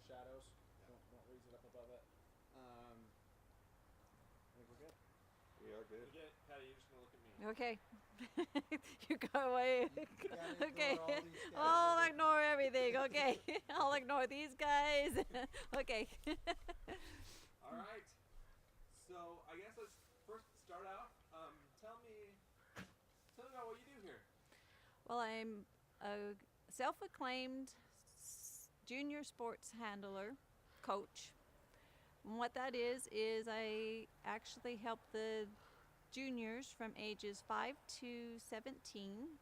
shadows. Don't raise it up above it. I think we're good. We are good. Okay, Patty, you're just gonna look at me. Okay. You go away. You gotta Okay. ignore all these guys. I'll ignore everything. Okay. I'll ignore these guys. Okay. All right. So I guess let's first start out. Tell me about what you do here. Well, I'm a self-acclaimed junior sports handler, coach. And what that is I actually help the juniors from ages 5 to 17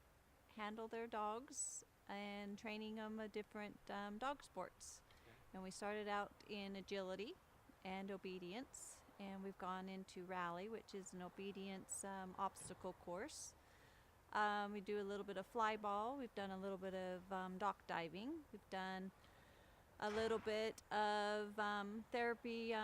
handle their dogs and training them a different dog sports. Okay. And we started out in agility and obedience, and we've gone into rally, which is an obedience obstacle course. We do a little bit of fly ball. We've done a little bit of dock diving. We've done a little bit of therapy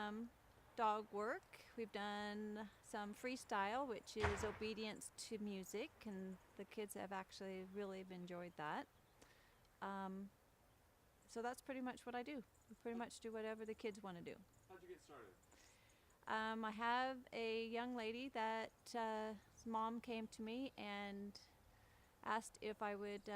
dog work. We've done some freestyle, which is obedience to music, and the kids have actually really enjoyed that. So that's pretty much what I do. We pretty much do whatever the kids want to do. How'd you get started? I have a young lady that mom came to me and asked if I would.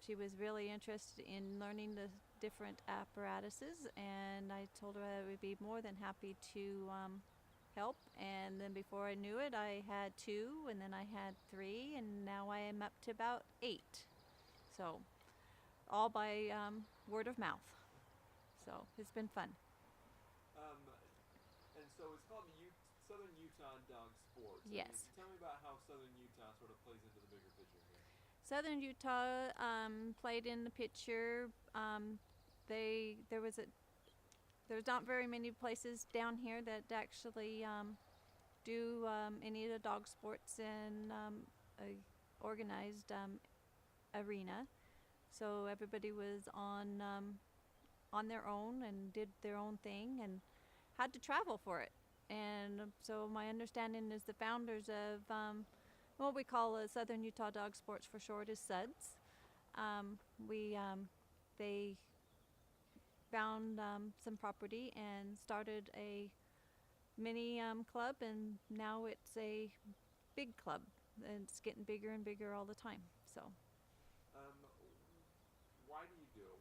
She was really interested in learning the different apparatuses, and I told her I would be more than happy to help. And then before I knew it, I had 2, and then I had 3, and now I am up to about 8. So, all by word of mouth. So it's been fun. And so it's called Southern Utah Dog Sports. Yes. Tell me about how Southern Utah sort of plays into the bigger picture here. Southern Utah played in the picture. There's not very many places down here that actually do any of the dog sports in a organized arena. So everybody was on their own and did their own thing and had to travel for it. And so my understanding is the founders of what we call Southern Utah Dog Sports for short is SUDS. They found some property and started a mini club, and now it's a big club. And it's getting bigger and bigger all the time. So. Why do you do it?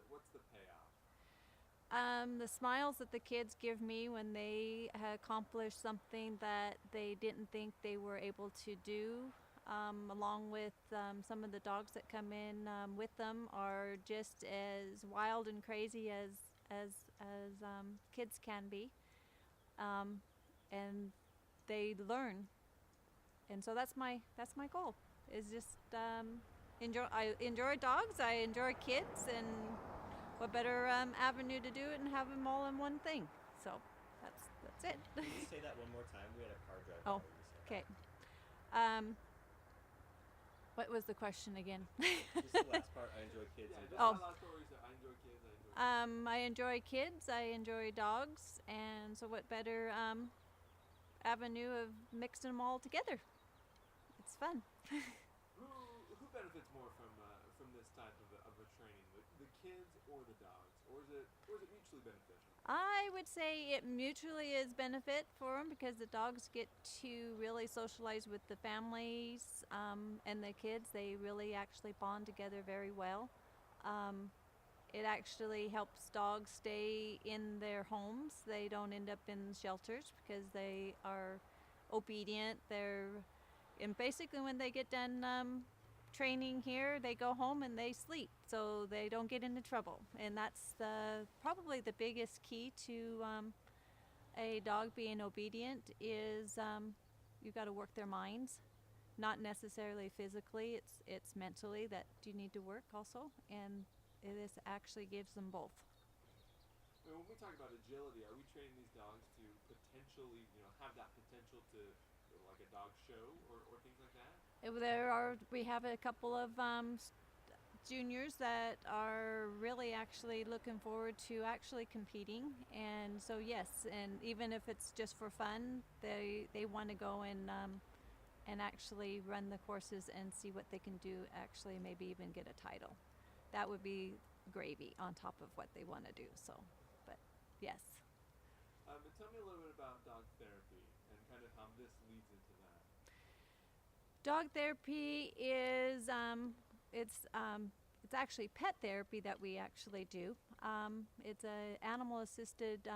What's the payoff? The smiles that the kids give me when they accomplish something that they didn't think they were able to do, along with some of the dogs that come in with them, are just as wild and crazy as kids can be, and they learn. And so that's my goal. Is just I enjoy dogs. I enjoy kids, and what better avenue to do it and have them all in one thing. So that's it. Can you say that one more time? We had a car drive Oh, by when you said okay. What was the question again? Just the last part. I enjoy kids. Yeah, and just dogs. that last part where you said, I enjoy kids, I enjoy I enjoy kids. I enjoy dogs, and so what better avenue of mixing them all together? It's fun. Who benefits more from this type of a training? The kids or the dogs? Or is it mutually beneficial? I would say it mutually is benefit for them because the dogs get to really socialize with the families and the kids. They really actually bond together very well. It actually helps dogs stay in their homes. They don't end up in shelters because they are obedient. And basically when they get done training here, they go home and they sleep, so they don't get into trouble. And that's probably the biggest key to a dog being obedient is you got to work their minds, not necessarily physically. It's mentally that you need to work also, and it actually gives them both. When we talk about agility, are we training these dogs to potentially, have that potential to, like a dog show or things like that? We have a couple of juniors that are really actually looking forward to actually competing, and so yes, and even if it's just for fun, they want to go and actually run the courses and see what they can do, actually maybe even get a title. That would be gravy on top of what they want to do. So, but yes. And tell me a little bit about dog therapy and kind of how this leads into that. Dog therapy is it's actually pet therapy that we actually do. It's a animal assisted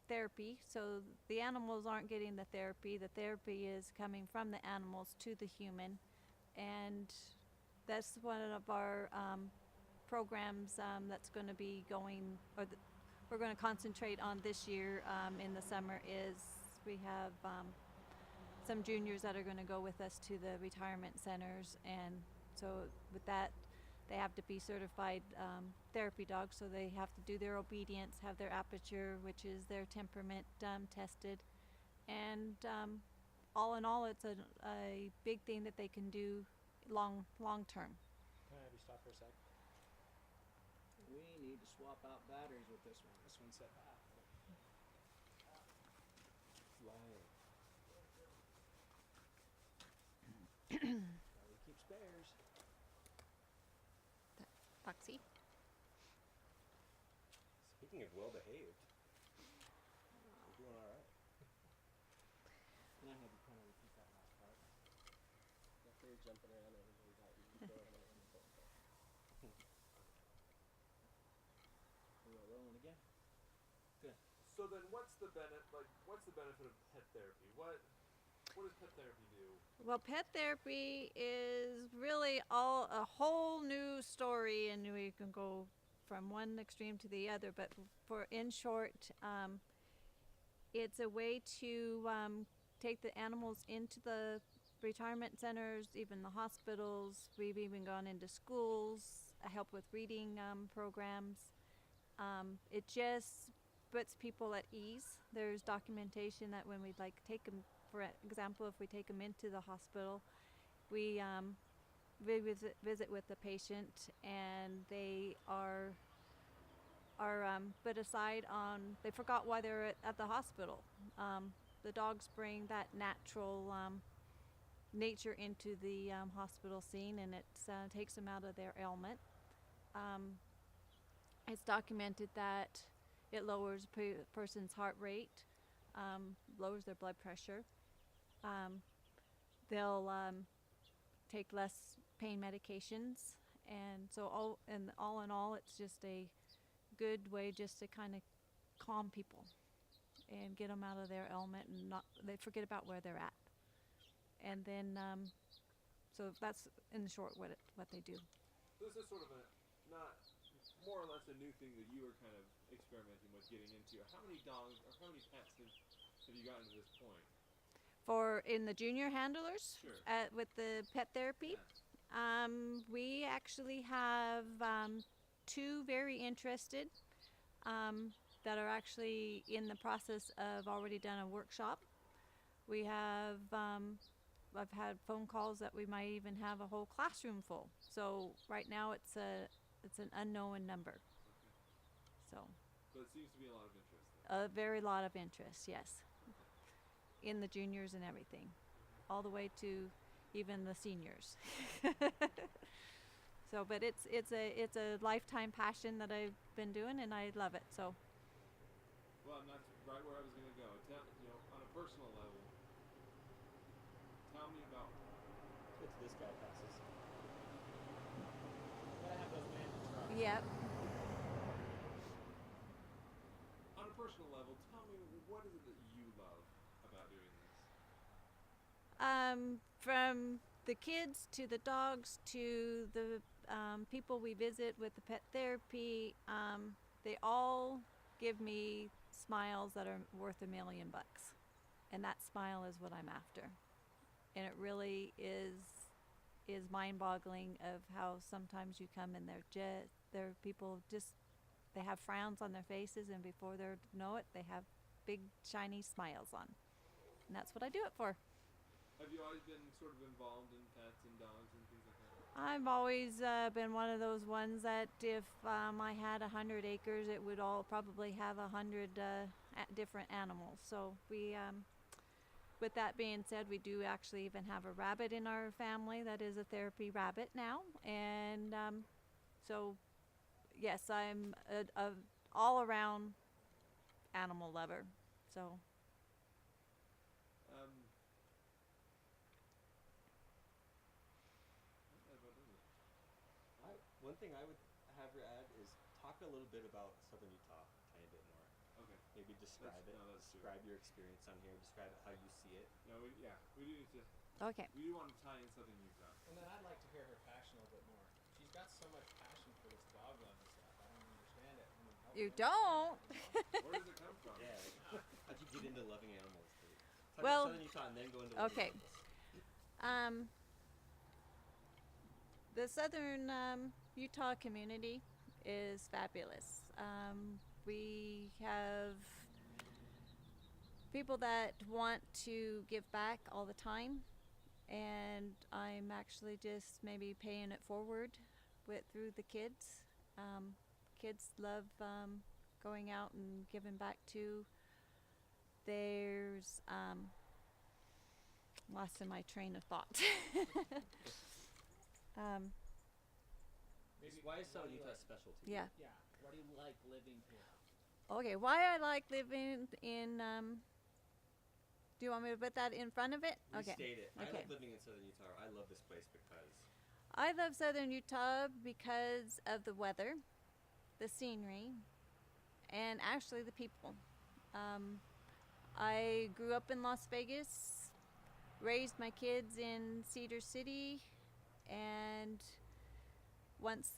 therapy, so the animals aren't getting the therapy. The therapy is coming from the animals to the human, and that's one of our programs that's going to be going, we're going to concentrate on this year in the summer. Is we have some juniors that are going to go with us to the retirement centers, and so with that they have to be certified therapy dogs, so they have to do their obedience, have their aperture, which is their temperament, tested, and all in all it's a big thing that they can do long term. Can I have you stop for a sec? We need to swap out batteries with this one. This one's set back. Lying. We keep spares. Foxy. Speaking of well behaved, we're doing all right. Can I have you kind of repeat that last part? If they're jumping around, everybody's out. You can throw them in the phone call. We are rolling again. Good. So then, what's the benefit? What's the benefit of pet therapy? What does pet therapy do? Well, pet therapy is really a whole new story, and we can go from one extreme to the other. But in short, it's a way to take the animals into the retirement centers, even the hospitals. We've even gone into schools, help with reading programs. It just puts people at ease. There's documentation that when we'd take them, for example, if we take them into the hospital, we visit with the patient, and they are put aside on, they forgot why they're at the hospital. The dogs bring that natural nature into the hospital scene, and it takes them out of their ailment. It's documented that it lowers a person's heart rate, lowers their blood pressure. They'll take less pain medications, and so all in all, it's just a good way just to kind of calm people and get them out of their ailment, and they forget about where they're at. And then, so that's in short what they do. This is sort of not more or less a new thing that you were kind of experimenting with, getting into. How many dogs or how many pets have you gotten to this point? For in the junior handlers, Sure. With the pet therapy, Yeah. we actually have 2 very interested that are actually in the process of already done a workshop. We have I've had phone calls that we might even have a whole classroom full. So right now it's an unknown number. Okay. So But it seems to be a lot of interest there. a very lot of interest, yes, in the juniors and everything, all the way to even the seniors. So, but it's a lifetime passion that I've been doing, and I love it. So. Well, and that's right where I was going to go. On a personal level, tell me about. Wait till this guy passes. Gotta have those man trucks. Yep. On a personal level, tell me, what is it that you love about doing this? From the kids to the dogs to the people we visit with the pet therapy, they all give me smiles that are worth $1 million, and that smile is what I'm after. And it really is mind-boggling of how sometimes you come and they're people just, they have frowns on their faces, and before they know it, they have big shiny smiles on, and that's what I do it for. Have you always been sort of involved in pets and dogs and things like that? I've always been one of those ones that if I had 100 acres, it would all probably have 100 different animals. So we, with that being said, we do actually even have a rabbit in our family that is a therapy rabbit now, and so yes, I'm a all around animal lover. So That about does it. One thing I would have her add is talk a little bit about Southern Utah, a tiny bit more. Okay. Maybe describe it. No, that's true. Describe your experience on here. Describe how you see it. No, we do need to. okay. We do want to tie in Southern Utah. And then I'd like to hear her passion a little bit more. She's got so much passion for this dog love and stuff. I don't understand it. I mean, how You women don't. Where does it come from? Yeah. How'd you get into loving animals? Talk Well, about Southern Utah and then go into loving okay. animals. The Southern Utah community is fabulous. We have people that want to give back all the time, and I'm actually just maybe paying it forward through the kids. Kids love going out and giving back to. There's lost in my train of thought. Maybe Why is what Southern do you Utah like? special to you? Yeah. Yeah. What do you like living here? Okay, why I like living in do you want me to put that in front of it? Okay. Restate it. I Okay. like living in Southern Utah. I love this place because I love Southern Utah because of the weather, the scenery, and actually the people. I grew up in Las Vegas, raised my kids in Cedar City, and once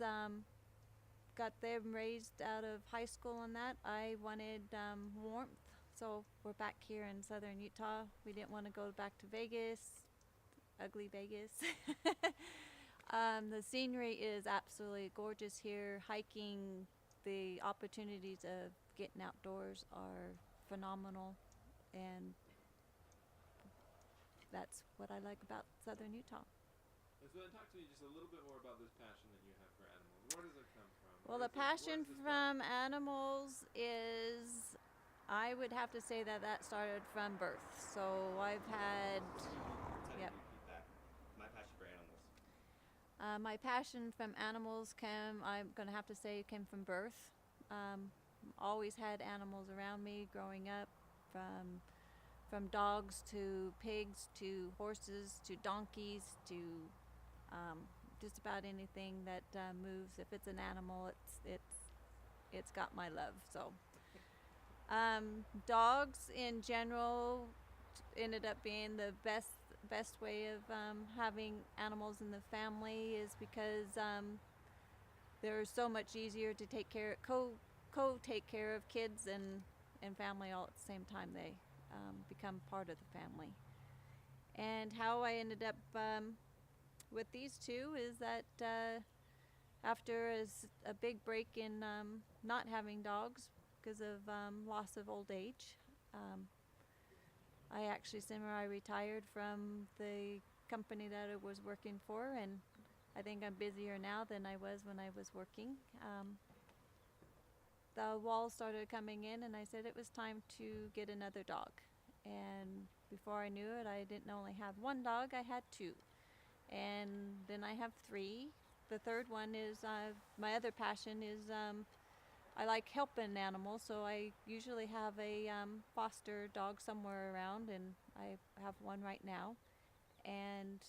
got them raised out of high school and that, I wanted warmth. So we're back here in Southern Utah. We didn't want to go back to Vegas, ugly Vegas. The scenery is absolutely gorgeous here. Hiking, the opportunities of getting outdoors are phenomenal, and that's what I like about Southern Utah. And so then talk to me just a little bit more about this passion that you have for animals. Where does it come from? Well, the passion from animals is, I would have to say that started from birth. So I've had, yep. Repeat that. My passion for animals. My passion from animals I'm going to have to say, came from birth. Always had animals around me growing up, from dogs to pigs to horses to donkeys to just about anything that moves. If it's an animal, it's got my love. So dogs in general ended up being the best way of having animals in the family, is because they're so much easier to take care take care of kids and family all at the same time. They become part of the family. And how I ended up with these two is that after a big break in not having dogs because of loss of old age, I actually semi-retired from the company that I was working for, and I think I'm busier now than I was when I was working. The walls started coming in, and I said it was time to get another dog. And before I knew it, I didn't only have one dog, I had two. And then I have three. The third one is, my other passion is, I like helping animals, so I usually have a foster dog somewhere around, and I have one right now. And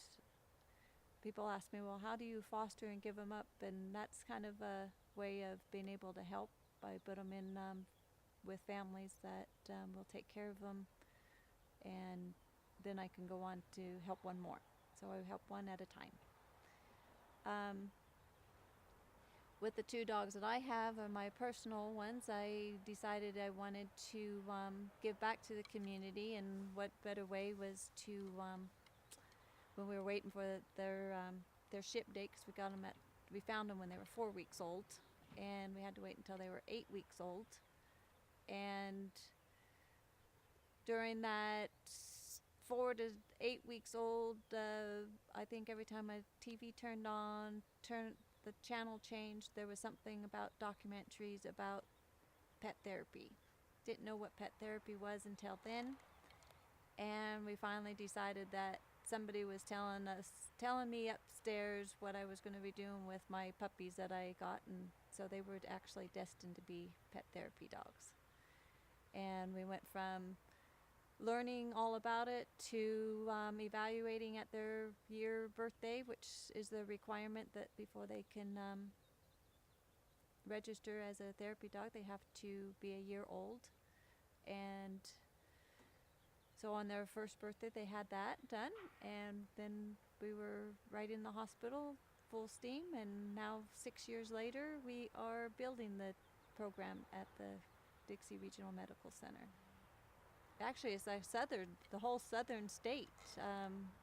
people ask me, well, how do you foster and give them up? And that's kind of a way of being able to help. I put them in with families that will take care of them, and then I can go on to help one more. So I help one at a time. With the two dogs that I have, my personal ones, I decided I wanted to give back to the community, and what better way was to, when we were waiting for their ship date, because we found them when they were 4 weeks old, and we had to wait until they were 8 weeks old. And during that 4 to 8 weeks old, I think every time my TV turned on, the channel changed, there was something about documentaries about pet therapy. Didn't know what pet therapy was until then, and we finally decided that somebody was telling me upstairs what I was going to be doing with my puppies that I got, and So they were actually destined to be pet therapy dogs. And we went from learning all about it to evaluating at their year birthday, which is the requirement that before they can register as a therapy dog, they have to be a year old. And so on their first birthday, they had that done, and then we were right in the hospital, full steam, and now 6 years later, we are building the program at the Dixie Regional Medical Center. Actually, it's the whole southern state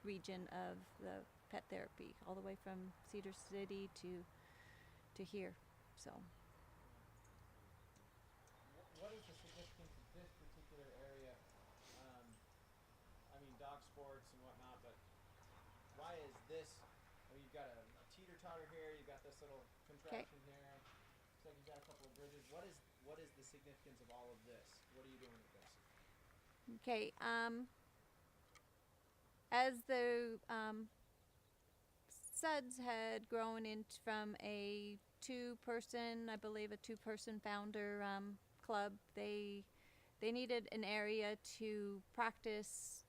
region of the pet therapy, all the way from Cedar City to here. So. What is the significance of this particular area? I mean, dog sports and whatnot, but why is this? I mean, you've got a teeter-totter here. You've got this little contraption here. Looks like you've got a couple of bridges. What is the significance of all of this? What are you doing with this? Okay. As the SUDS had grown from a two-person founder club, they needed an area to practice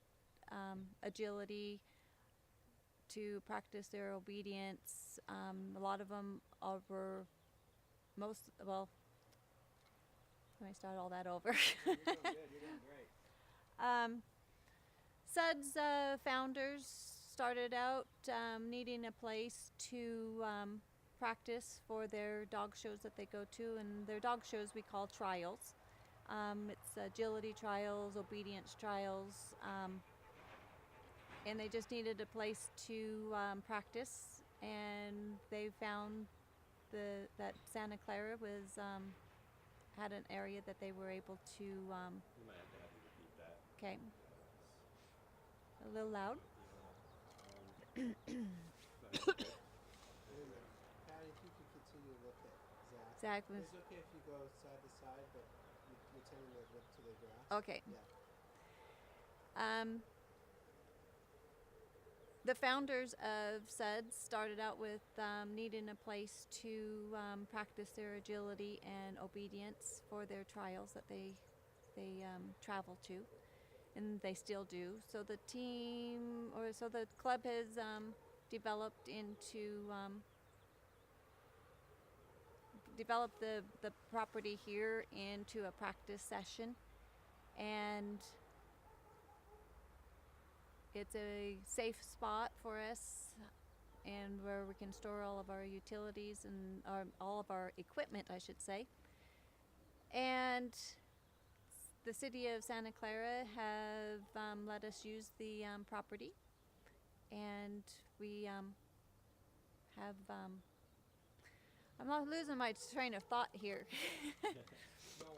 agility, to practice their obedience. A lot of them let me start all that over. You're doing good. You're doing great. SUDS founders started out needing a place to practice for their dog shows that they go to, and their dog shows we call trials. It's agility trials, obedience trials, and they just needed a place to practice, and they found that Santa Clara had an area that they were able to. You might have to have you repeat that. Okay. A little loud. Patty, if you could continue to look at Zach. Zach was. It's okay if you go side to side, but you're tending to look to the grass. Okay. Yeah. The founders of SUDS started out with needing a place to practice their agility and obedience for their trials that they travel to, and they still do. So the club has developed the property here into a practice session, and it's a safe spot for us, and where we can store all of our utilities and all of our equipment, I should say. And the city of Santa Clara have let us use the property, and we have. I'm not losing my train of thought here. No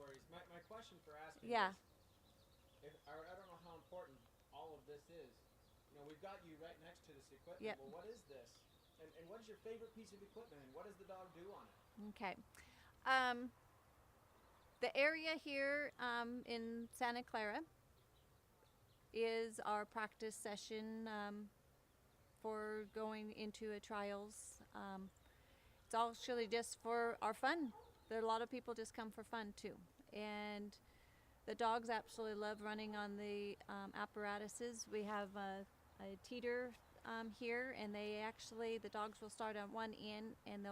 worries. My question for asking Yeah. is, I don't know how important all of this is. You know, we've got you right next to this equipment. Yep. Well, what is this? And what is your favorite piece of equipment, and what does the dog do on it? Okay. The area here in Santa Clara is our practice session for going into a trials. It's actually just for our fun. There are a lot of people just come for fun too. And the dogs absolutely love running on the apparatuses. We have a teeter here, and the dogs will start on one end, and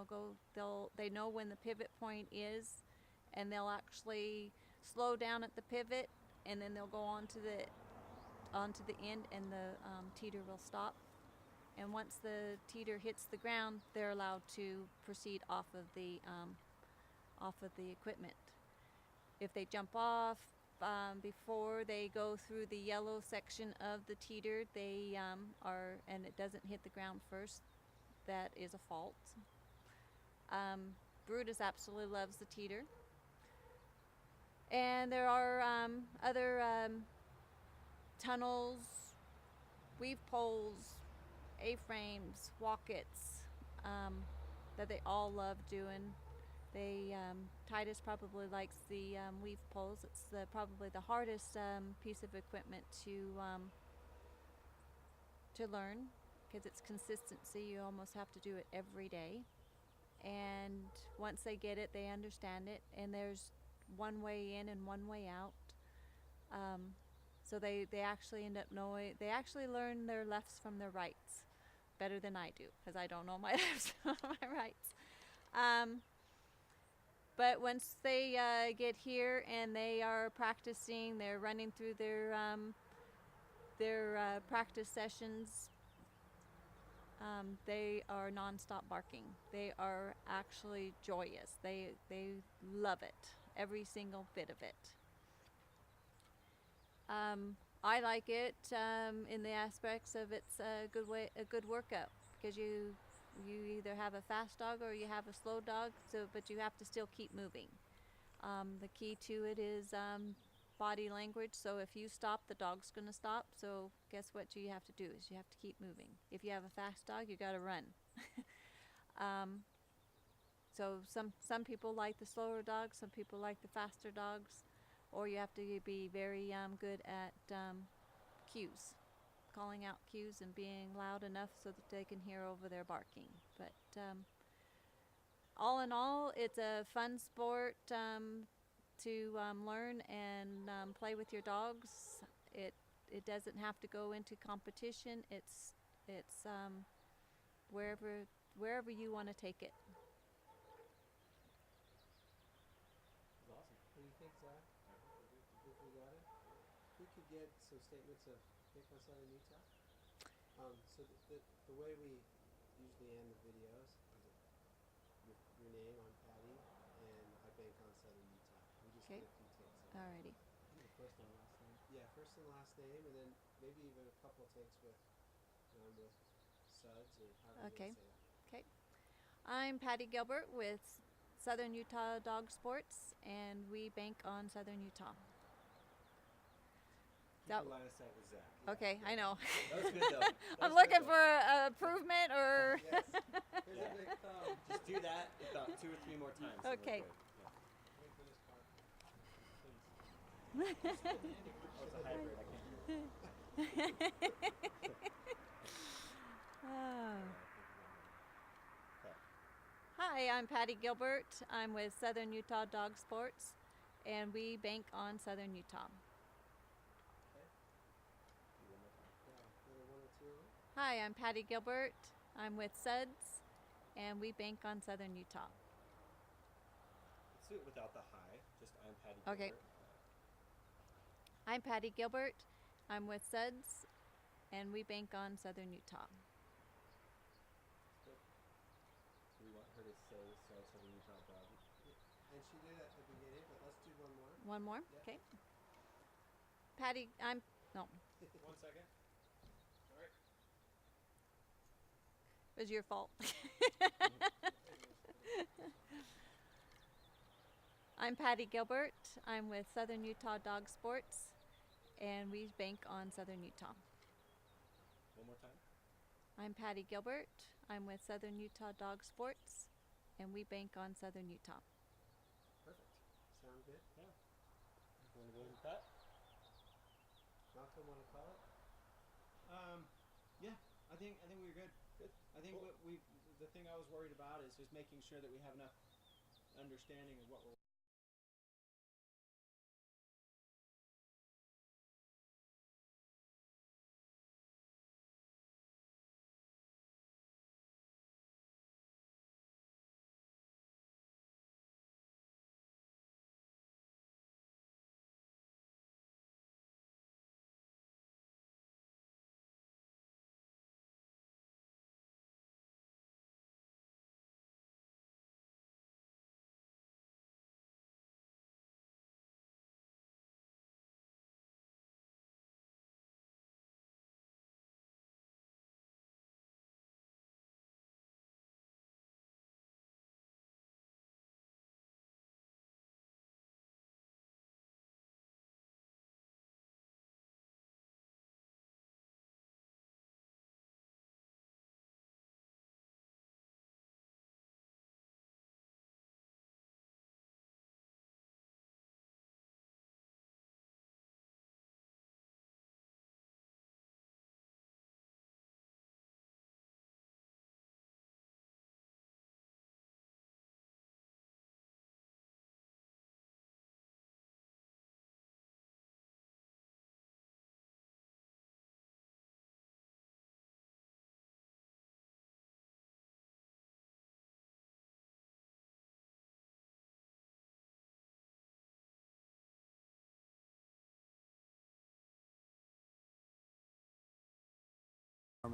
they know when the pivot point is, and they'll actually slow down at the pivot, and then they'll go onto the end, and the teeter will stop. And once the teeter hits the ground, they're allowed to proceed off of the equipment. If they jump off before they go through the yellow section of the teeter, and it doesn't hit the ground first, that is a fault. Brutus absolutely loves the teeter. And there are other tunnels, weave poles, A-frames, walk-its that they all love doing. Titus probably likes the weave poles. It's probably the hardest piece of equipment to learn, because it's consistency. You almost have to do it every day. and once they get it, they understand it, and there's one way in and one way out. So they actually end up knowing, they actually learn their lefts from their rights better than I do, because I don't know my lefts from my rights. But once they get here and they are practicing, they're running through their practice sessions, they are nonstop barking. They are actually joyous. They love it, every single bit of it. I like it in the aspects of it's a good workout, because you either have a fast dog or you have a slow dog. But you have to still keep moving. The key to it is body language. So if you stop, the dog's gonna stop. So guess what you have to do is you have to keep moving. If you have a fast dog, you gotta run. So some people like the slower dogs, some people like the faster dogs, or you have to be very good at cues, calling out cues and being loud enough so that they can hear over their barking. But all in all, it's a fun sport to learn and play with your dogs. It doesn't have to go into competition. It's wherever you want to take it. That's awesome. What do you think, Zach? Think we got it? If we could get some statements of Bank on Southern Utah. So the way we usually end the videos is your name, I'm Patty, and I bank on Southern Utah. We just Okay. get a few takes on it. Alrighty. Your first and last name. Yeah, first and last name, and then maybe even a couple takes with Suds or however Okay. you want to say that. I'm Patty Gilbert with Southern Utah Dog Sports, and we bank on Southern Utah. Keep That- a line of sight with Zach. Okay, I know. That was good though. That I'm was looking good, for a improvement or. Yes. Here's Yeah. a big thumb. though. Just do that about 2 or 3 more times. and we're Okay. good. Yeah. Wait for this part. Please. Oh, it's a hybrid. I can't do it. Oh. Okay. Hi, I'm Patty Gilbert. I'm with Southern Utah Dog Sports, and we bank on Southern Utah. Do one more time. Yeah, another one or two of them. Hi, I'm Patty Gilbert. I'm with Suds, and we bank on Southern Utah. Let's do it without the high. Just I'm Patty Okay. Gilbert. I'm Patty Gilbert. I'm with Suds, and we bank on Southern Utah. Do we want her to say Southern Utah dog? And she did at the beginning, but let's do one more. One more? Yeah. Okay. Patty, no, 1 second. Sorry. it was your fault. I'm Patty Gilbert. I'm with Southern Utah Dog Sports, and we bank on Southern Utah. One more time. I'm Patty Gilbert. I'm with Southern Utah Dog Sports, and we bank on Southern Utah. Perfect. Sound good? Yeah. Want to go with that? Malcolm, want to call it? Yeah, I think we're good. Good. I think Cool. the thing I was worried about is just making sure that we have enough understanding of what we're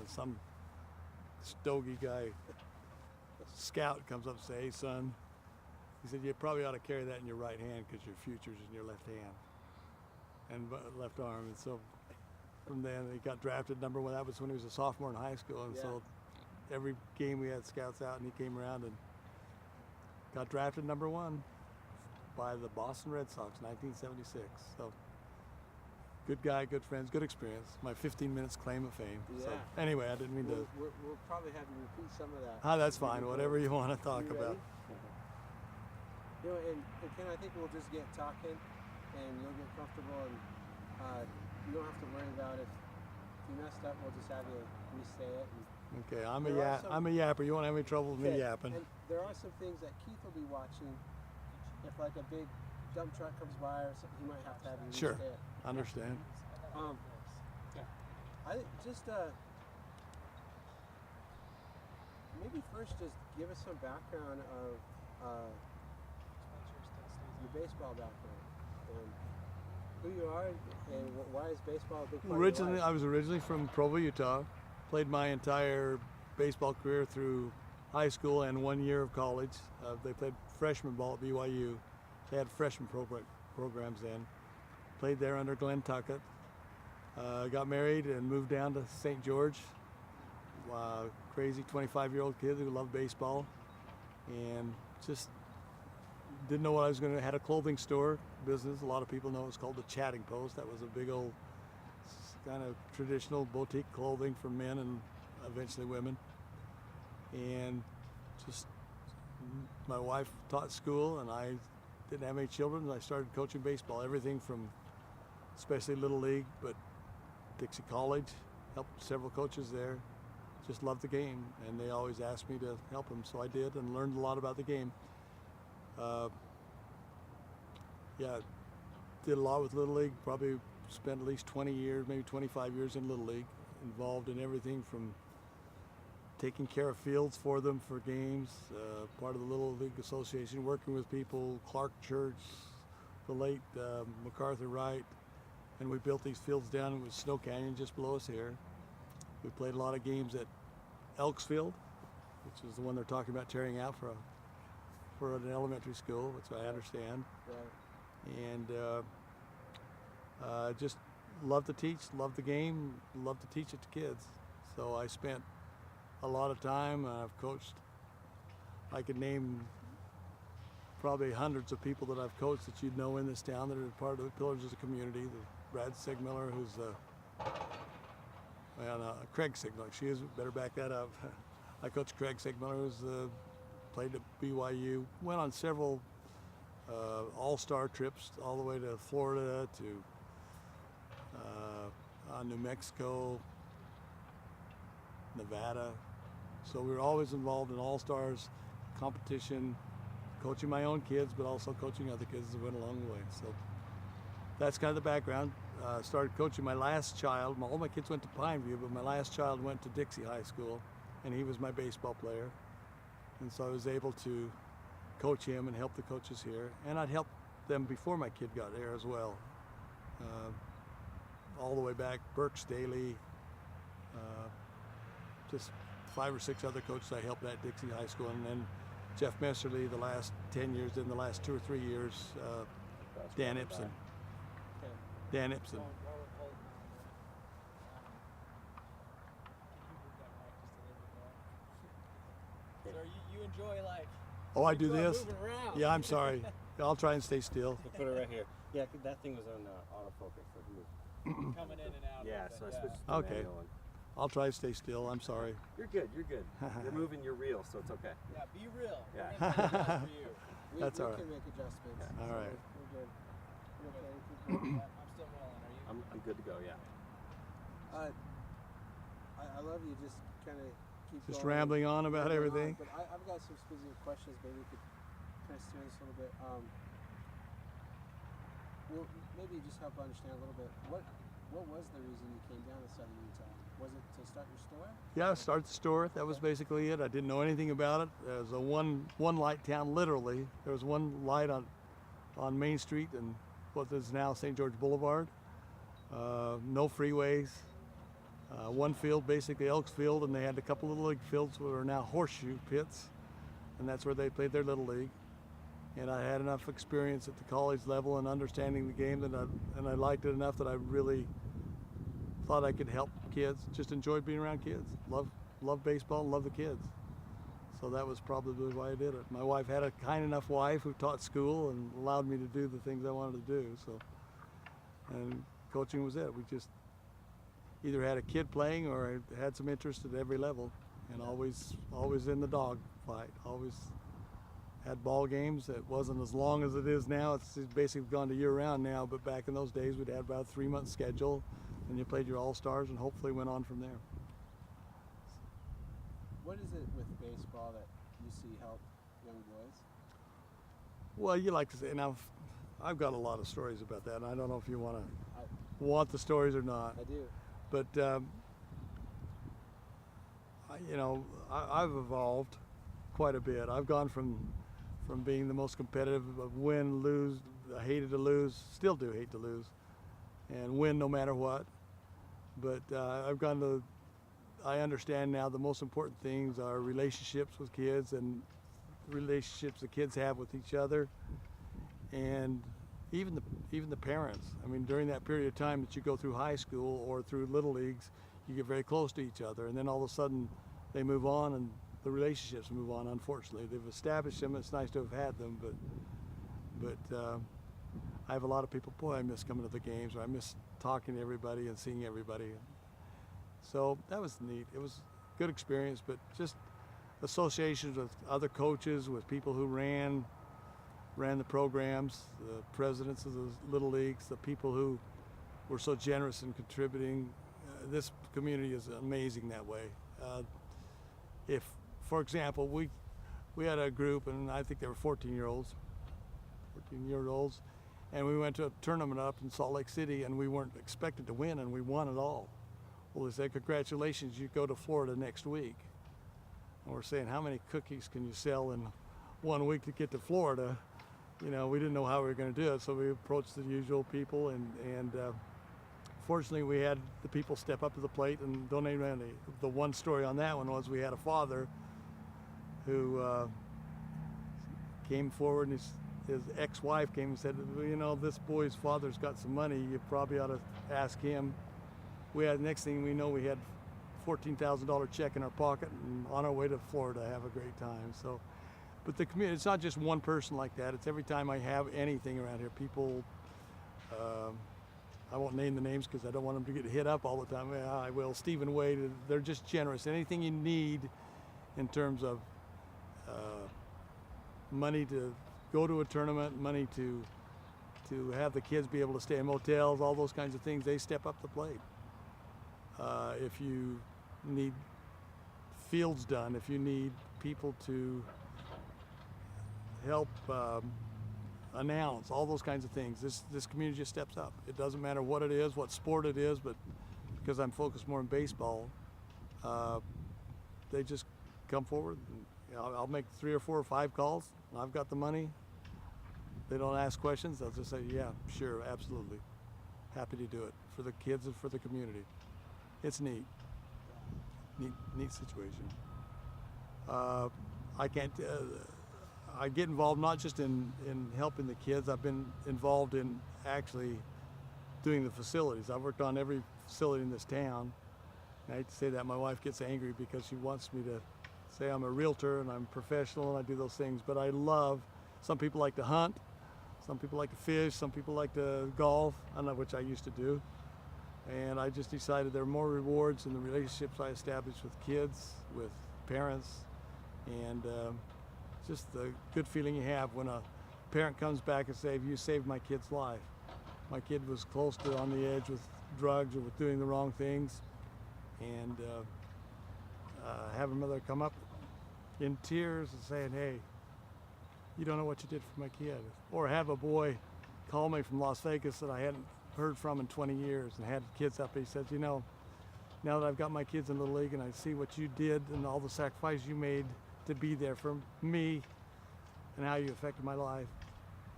some stogie guy, scout, comes up and says, "Hey, son," he said, "you probably ought to carry that in your right hand because your future's in your left hand and left arm." And so from then he got drafted number one. That was when he was a sophomore in high school, and so every game we had scouts out, and he came around and got drafted number one by the Boston Red Sox, 1976. So good guy, good friends, good experience. My 15 minutes claim of fame. So Yeah. anyway, I didn't mean to. We'll probably have you repeat some of that. That's fine. Whatever you want to talk You about. ready? You know, and Ken, I think we'll just get talking, and you'll get comfortable, and you don't have to worry about if you messed up. We'll just have you re-say it. And Okay, There are some- I'm a yapper. You won't have any trouble with me Okay, yapping. And there are some things that Keith will be watching. If like a big dump truck comes by or something, he might have to have you Sure. re-say it. Understand. I think just maybe first just give us some background of your baseball background and who you are and why is baseball a big part of your life? I was originally from Provo, Utah. Played my entire baseball career through high school and 1 year of college. They played freshman ball at BYU. They had freshman programs then. Played there under Glenn Tuckett. Got married and moved down to St. George. Crazy 25-year-old kid who loved baseball and just didn't know what I was going to. Had a clothing store business. A lot of people know it's called the Chatting Post. That was a big old kind of traditional boutique clothing for men and eventually women. And just my wife taught school and I didn't have any children. And I started coaching baseball, everything from especially Little League, but Dixie College, helped several coaches there. Just loved the game, and they always asked me to help them, so I did and learned a lot about the game. Did a lot with Little League, probably spent at least 20 years, maybe 25 years in Little League, involved in everything from taking care of fields for them for games, part of the Little League Association, working with people, Clark Church, the late MacArthur Wright, and we built these fields down with Snow Canyon just below us here. We played a lot of games at Elks Field, which is the one they're talking about tearing out for an elementary school, which I understand. Right. And just love to teach, love the game, love to teach it to kids. So I spent a lot of time. I've coached. I could name probably hundreds of people that I've coached that you'd know in this town that are part of the pillars of the community. Brad Sigmiller, who's Craig Sigmiller. She is. Better back that up. I coached Craig Sigmiller, who's played at BYU. Went on several all-star trips all the way to Florida to New Mexico, Nevada. So we were always involved in all-stars competition, coaching my own kids, but also coaching other kids that went along the way. So that's kind of the background. Started coaching my last child. All my kids went to Pineview, but my last child went to Dixie High School, and he was my baseball player. And so I was able to coach him and help the coaches here. And I'd helped them before my kid got there as well. All the way back, Burke Staley, just 5 or 6 other coaches I helped at Dixie High School. And then Jeff Messerly the last 10 years, then the last 2 or 3 years, Dan Ibsen. Dan Ibsen. So you enjoy like? Oh, I do enjoy this? moving around. Yeah, I'm sorry. I'll try and stay still. So put it right here. Yeah, that thing was on autofocus. So Coming in and out. yeah, of so it, I switched to the Okay. manual one. I'll try to stay still. I'm sorry. You're good. You're good. You're moving. You're real, so it's okay. Yeah, be real. Yeah. We're gonna make it for you. That's we all right. can make adjustments. Yeah. All right. We're good. You okay? Yeah, I'm still rolling. Are you? I'm good to go. Yeah. I love you. Just kind of keep Just going. rambling on about Going on, everything. But I've got some specific questions. Maybe we could kind of steer this a little bit. Well, maybe just help understand a little bit. What was the reason you came down to Southern Utah? Was it to start your store? Yeah, start the store. That was basically it. I didn't know anything about it. It was a one light town, literally. There was one light on Main Street and what is now St. George Boulevard. No freeways. One field, basically Elks Field, and they had a couple little league fields that are now horseshoe pits, and that's where they played their little league. And I had enough experience at the college level and understanding the game and I liked it enough that I really thought I could help kids. Just enjoyed being around kids. Love baseball and love the kids. So that was probably why I did it. My wife had a kind enough wife who taught school and allowed me to do the things I wanted to do. So, and coaching was it. We just either had a kid playing or I had some interest at every level, and always in the dog fight. Always had ball games. It wasn't as long as it is now. It's basically gone to year-round now, but back in those days we'd had about a 3-month schedule, and you played your all-stars and hopefully went on from there. What is it with baseball that you see help young boys? Well, you like to say, now I've got a lot of stories about that, and I don't know if you want the stories or not. I do. But I've evolved quite a bit. I've gone from being the most competitive of win, lose. I hated to lose, still do hate to lose, and win no matter what. But I understand now the most important things are relationships with kids and relationships the kids have with each other, and even the parents. I mean, during that period of time that you go through high school or through little leagues, you get very close to each other, and then all of a sudden they move on and the relationships move on. Unfortunately, they've established them. It's nice to have had them, but I have a lot of people. Boy, I miss coming to the games, or I miss talking to everybody and seeing everybody. So that was neat. It was a good experience, but just associations with other coaches, with people who ran the programs, the presidents of the little leagues, the people who were so generous in contributing. This community is amazing that way. If, for example, we had a group, and I think they were 14-year-olds, and we went to a tournament up in Salt Lake City, and we weren't expected to win, and we won it all. Well, they said, congratulations, you go to Florida next week. And we're saying, how many cookies can you sell in 1 week to get to Florida? You know, we didn't know how we were going to do it, so we approached the usual people, and fortunately we had the people step up to the plate and donate money. The one story on that one was we had a father who came forward, and his ex-wife came and said, well, you know, this boy's father's got some money, you probably ought to ask him. Next thing we know, we had $14,000 check in our pocket and on our way to Florida to have a great time. So, but the community, it's not just one person like that. It's every time I have anything around here, people, I won't name the names because I don't want them to get hit up all the time. Yeah, I will. Stephen Wade, they're just generous. Anything you need in terms of money to go to a tournament, money to have the kids be able to stay in motels, all those kinds of things, they step up the plate. If you need fields done, if you need people to help announce, all those kinds of things, this community just steps up. It doesn't matter what it is, what sport it is, but because I'm focused more on baseball, they just come forward. And, you know, I'll make 3 or 4 or 5 calls. I've got the money. They don't ask questions. They'll just say, yeah, sure, absolutely. Happy to do it for the kids and for the community. It's neat. Neat situation. I get involved not just in helping the kids. I've been involved in actually doing the facilities. I've worked on every facility in this town. I hate to say that. My wife gets angry because she wants me to say I'm a realtor and I'm professional and I do those things. But I love, some people like to hunt, some people like to fish, some people like to golf, which I used to do. And I just decided there are more rewards in the relationships I established with kids, with parents, and just the good feeling you have when a parent comes back and says, you saved my kid's life. My kid was close to on the edge with drugs or with doing the wrong things, and have a mother come up in tears and saying, hey, you don't know what you did for my kid. Or have a boy call me from Las Vegas that I hadn't heard from in 20 years and had kids up. He says, you know, now that I've got my kids in Little League and I see what you did and all the sacrifice you made to be there for me and how you affected my life,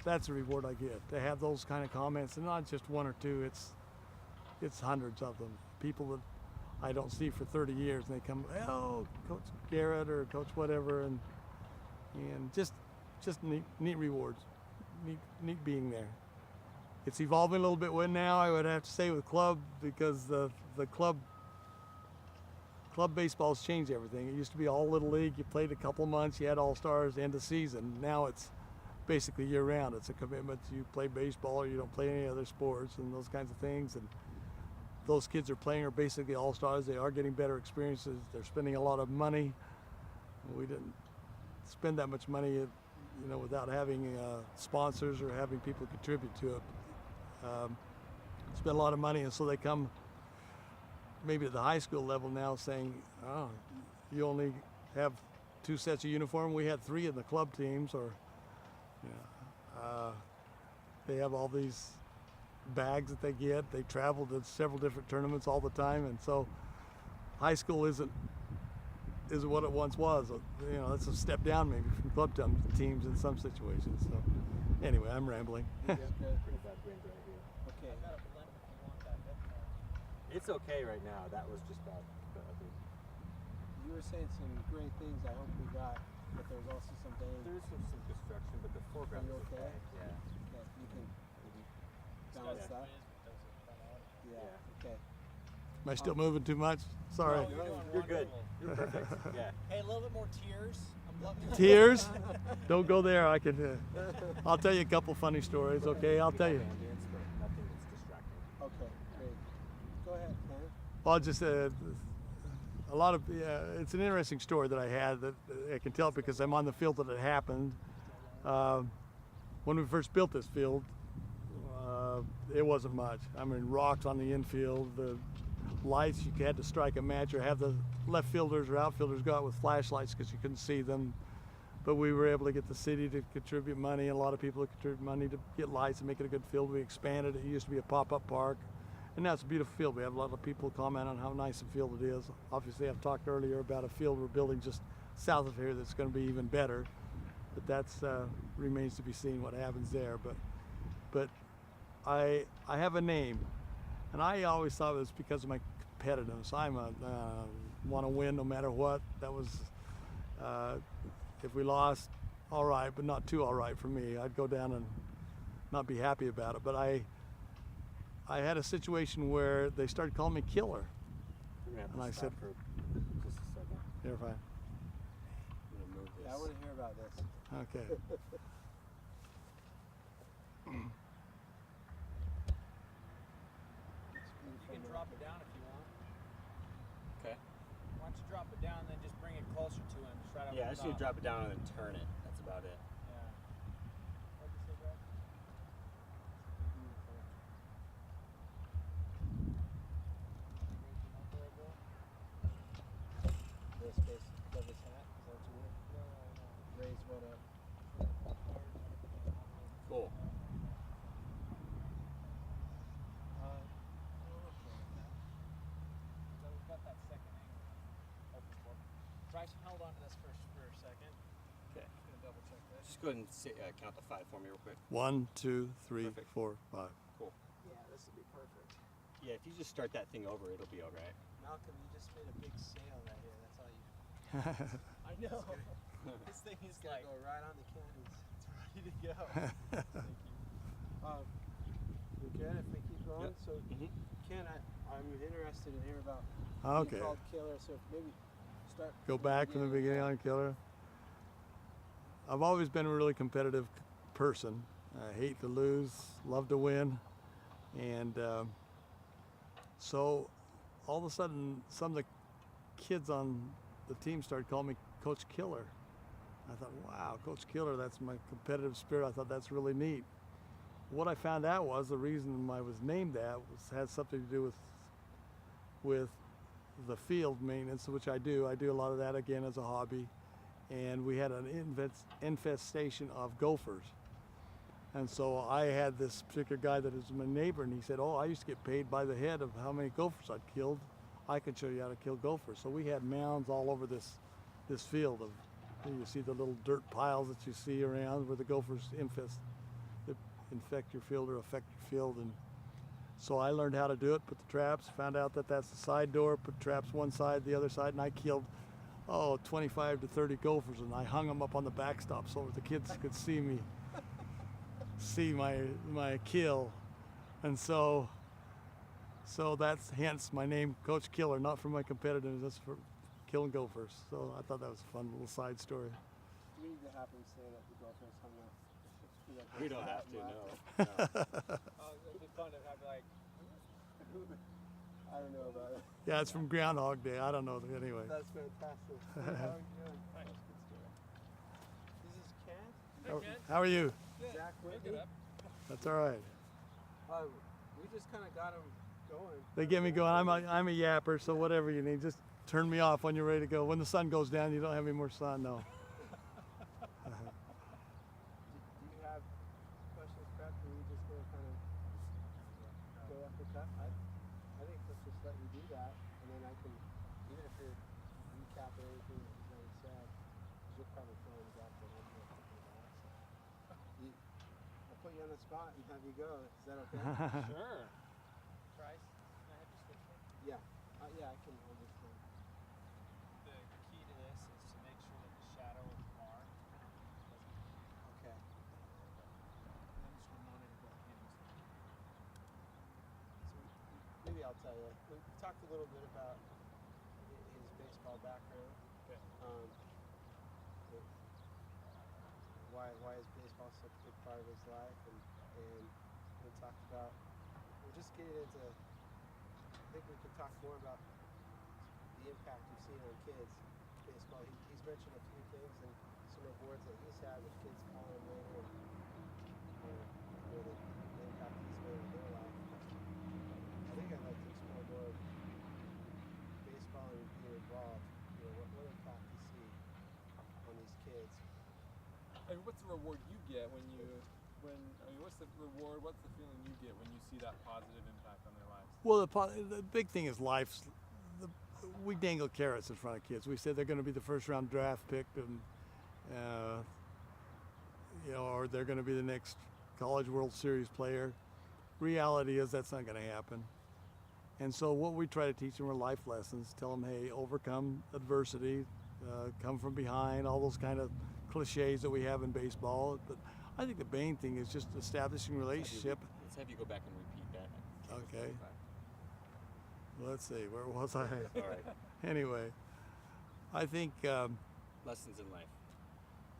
that's the reward I get. To have those kind of comments, and not just 1 or 2, it's hundreds of them. People that I don't see for 30 years, and they come, oh, Coach Garrett or Coach whatever, and just neat rewards, neat being there. It's evolving a little bit now, I would have to say, with club, because the club baseball's changed everything. It used to be all little league. You played a couple months, you had all-stars, end of season. Now it's basically year-round. It's a commitment. You play baseball or you don't play any other sports and those kinds of things. And those kids are playing are basically all-stars. They are getting better experiences. They're spending a lot of money. We didn't spend that much money, without having sponsors or having people contribute to it. Spend a lot of money, and so they come maybe at the high school level now saying, oh, you only have 2 sets of uniform. We had 3 in the club teams, or they have all these bags that they get. They travel to several different tournaments all the time, and so high school isn't what it once was. That's a step down maybe from club teams in some situations. So anyway, I'm rambling. Pretty bad wind right here. Okay. I got a blend if you want that headphone. It's okay right now. That was just bad. But I think You were saying some great things. I hope we got, but there was also some danger. there's some destruction, but the foreground Are you is okay. okay? Yeah. Okay, you can balance that. Yeah. Okay. Am I still moving too much? Sorry. No, you're doing You're good. wonderful. You're perfect. Yeah. Hey, a little bit more tears. I'm loving Tears? Don't go there. I'll tell you a couple funny stories, okay? I'll tell you. Ambience, but nothing that's distracting. Okay, great. Go ahead, Ken. Well, just a lot of, it's an interesting story that I had that I can tell because I'm on the field that it happened. When we first built this field, it wasn't much. I mean, rocks on the infield, the lights, you had to strike a match or have the left fielders or outfielders go out with flashlights because you couldn't see them. But we were able to get the city to contribute money, and a lot of people to contribute money to get lights and make it a good field. We expanded it. It used to be a pop-up park, and now it's a beautiful field. We have a lot of people comment on how nice a field it is. Obviously, I've talked earlier about a field we're building just south of here that's going to be even better, but that's remains to be seen what happens there. But I have a name, and I always thought it was because of my competitiveness. I'm want to win no matter what. That was if we lost, all right, but not too all right for me. I'd go down and not be happy about it. But I had a situation where they started calling me Killer. We're gonna have And to I stop said- for just a second. You're fine. I'm gonna move this. I want to hear about this. Okay. You can drop it down if you want. Okay. Why don't you drop it down and then just bring it closer to him, just right over Yeah, I the just need to top. drop it down and then turn it. That's about it. Yeah. What'd you say, Brad? This space above his hat. Is that what you mean? Raise what up? Cool. So we've got that second angle. Open for me. Bryce, hold on to this for a second. Okay. Just gonna double check this. Just go ahead and count to 5 for me real quick. 1, 2, 3, Perfect. 4, 5. Cool. Yeah, this will be perfect. Yeah, if you just start that thing over, it'll be all right. Malcolm, you just made a big sail right here. That's all you. I know. This thing is It's gonna like go right on the cannons. it's ready to go. You can if we keep going. Yep. So, Mhm. Ken, I'm interested in hearing about Okay. being called Killer. So maybe start. Go back from the beginning on Killer. I've always been a really competitive person. I hate to lose, love to win, and so all of a sudden, some of the kids on the team started calling me Coach Killer. I thought, wow, Coach Killer, that's my competitive spirit. I thought that's really neat. What I found out was the reason I was named that had something to do with the field maintenance, which I do. I do a lot of that again as a hobby. And we had an infestation of gophers. And so I had this particular guy that is my neighbor, and he said, oh, I used to get paid by the head of how many gophers I'd killed. I could show you how to kill gophers. So we had mounds all over this field of, you see the little dirt piles that you see around where the gophers infect your field or affect your field. And So I learned how to do it, put the traps, found out that that's the side door, put traps one side, the other side, and I killed 25 to 30 gophers, and I hung them up on the backstop so the kids could see me, see my kill. And so that's hence my name, Coach Killer, not for my competitiveness, that's for killing gophers. So I thought that was a fun little side story. Do we need to have him say that the gophers hung up? We don't have to, no. It'd be fun to have like. I don't know about it. Yeah, it's from Groundhog Day. I don't know. Anyway. That's fantastic. How are you doing? Nice. This is Kent? How are you? Zach Whitney? That's all right. We just kind of got him going. They get me going. I'm a yapper, so whatever you need, just turn me off when you're ready to go. When the sun goes down, you don't have any more sun, no. Do you have questions, Brett? Or are we just going to kind of go off the cuff? I think let's just let you do that, and then I can, even if you're recapping anything that you've already said, because you'll probably fill in gaps that I'm not thinking about. So I'll put you on the spot and have you go. Is that okay? Sure. Trice, can I have your switch there? Yeah. Yeah, I can hold this one. The key to this is to make sure that the shadow of the bar doesn't. Okay. And I'm just going to monitor both hands. So maybe I'll tell you. We talked a little bit about his baseball background. Okay. Why is baseball such a big part of his life, and we talked about. We're just getting into. I think we could talk more about the impact you've seen on kids. Baseball. He's mentioned a few things and some awards that he's had with kids calling him later, and the impact he's made in their life. I think I'd like to explore more of baseball and being involved. What impact you see on these kids. I mean, what's the reward you get what's the reward, what's the feeling you get when you see that positive impact on their lives? Well, the big thing is life. We dangle carrots in front of kids. We say they're going to be the first round draft pick, and or they're going to be the next College World Series player. Reality is that's not going to happen. And so what we try to teach them are life lessons. Tell them, hey, overcome adversity, come from behind, all those kind of cliches that we have in baseball. But I think the main thing is just establishing relationship. Let's have you go back and repeat that. Okay. Let's see, where was I? All right. Anyway, I think, Lessons in life.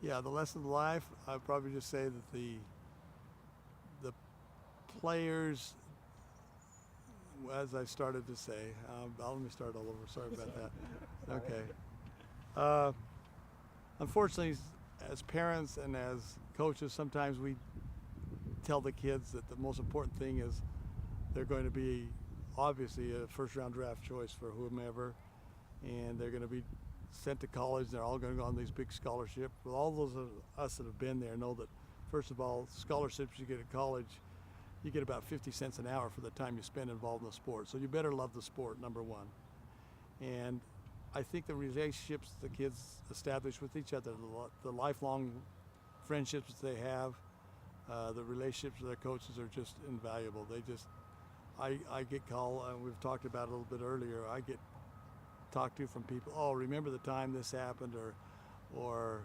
yeah, the lesson of life, I'd probably just say that the players, as I started to say, let me start all over, sorry about that. Okay. Unfortunately, as parents and as coaches, sometimes we tell the kids that the most important thing is they're going to be obviously a first round draft choice for whomever, and they're going to be sent to college. They're all going to go on these big scholarships. Well, all those of us that have been there know that, first of all, scholarships you get at college, you get about 50 cents an hour for the time you spend involved in the sport. So you better love the sport, number one. And I think the relationships the kids establish with each other, the lifelong friendships they have, the relationships with their coaches are just invaluable. They just, I get called, and we've talked about it a little bit earlier, I get talked to from people, oh, remember the time this happened, or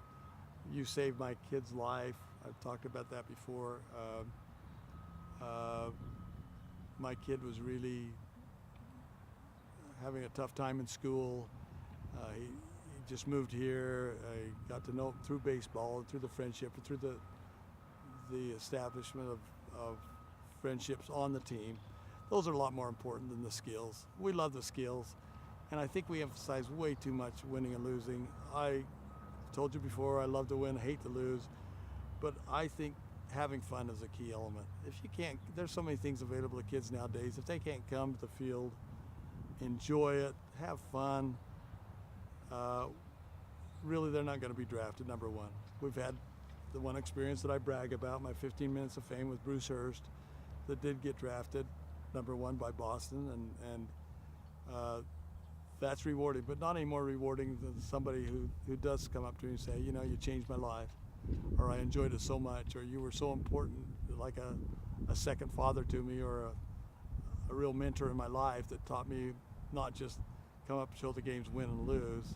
you saved my kid's life. I've talked about that before. My kid was really having a tough time in school. He just moved here. I got to know him through baseball and through the friendship and through the establishment of friendships on the team. Those are a lot more important than the skills. We love the skills, and I think we emphasize way too much winning and losing. I told you before, I love to win, hate to lose, but I think having fun is a key element. If you can't, there's so many things available to kids nowadays. If they can't come to the field, enjoy it, have fun, really they're not going to be drafted, number one. We've had the one experience that I brag about, my 15 minutes of fame with Bruce Hurst, that did get drafted, number one by Boston, and that's rewarding, but not any more rewarding than somebody who does come up to me and say, you know, you changed my life, or I enjoyed it so much, or you were so important, like a second father to me, or a real mentor in my life that taught me not just come up, show the games, win and lose,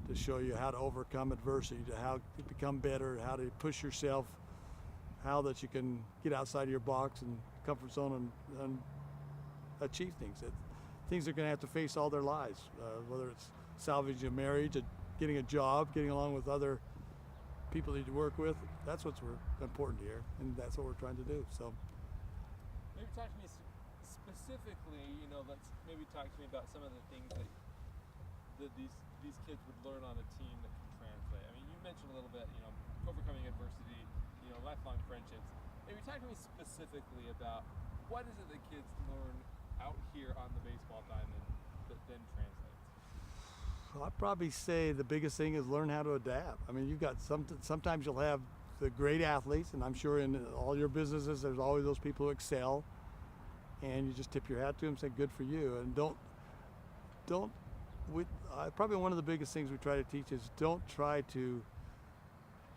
to show you how to overcome adversity, to how to become better, how to push yourself, how that you can get outside of your box and comfort zone and achieve things. Things they're going to have to face all their lives, whether it's salvaging a marriage, getting a job, getting along with other people that you work with. That's what's important here, and that's what we're trying to do. So maybe talk to me specifically, let's maybe talk to me about some of the things that these kids would learn on a team that can translate. I mean, you mentioned a little bit, overcoming adversity, lifelong friendships. Maybe talk to me specifically about what is it that kids learn out here on the baseball diamond that then translates? I'd probably say the biggest thing is learn how to adapt. I mean, you've got sometimes you'll have the great athletes, and I'm sure in all your businesses there's always those people who excel, and you just tip your hat to them and say good for you. And probably one of the biggest things we try to teach is don't try to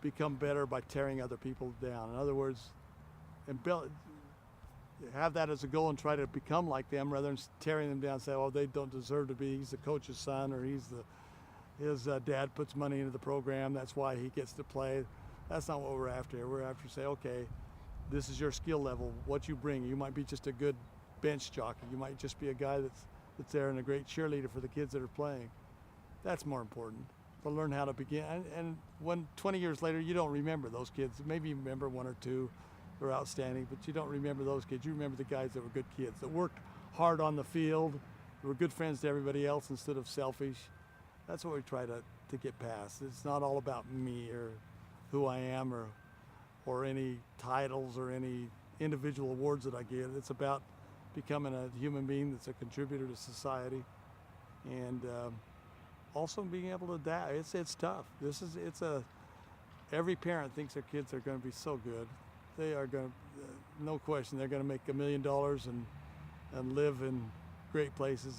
become better by tearing other people down. In other words, have that as a goal and try to become like them rather than tearing them down and say, oh, they don't deserve to be, he's the coach's son, or his dad puts money into the program, that's why he gets to play. That's not what we're after here. We're after to say, okay, this is your skill level, what you bring. You might be just a good bench jockey. You might just be a guy that's there and a great cheerleader for the kids that are playing. That's more important, to learn how to begin. And when 20 years later, you don't remember those kids. Maybe you remember one or two who are outstanding, but you don't remember those kids. You remember the guys that were good kids, that worked hard on the field, that were good friends to everybody else instead of selfish. That's what we try to get past. It's not all about me or who I am or any titles or any individual awards that I get. It's about becoming a human being that's a contributor to society, and also being able to adapt. It's tough. Every parent thinks their kids are going to be so good. They are going to, no question, they're going to make $1 million and live in great places.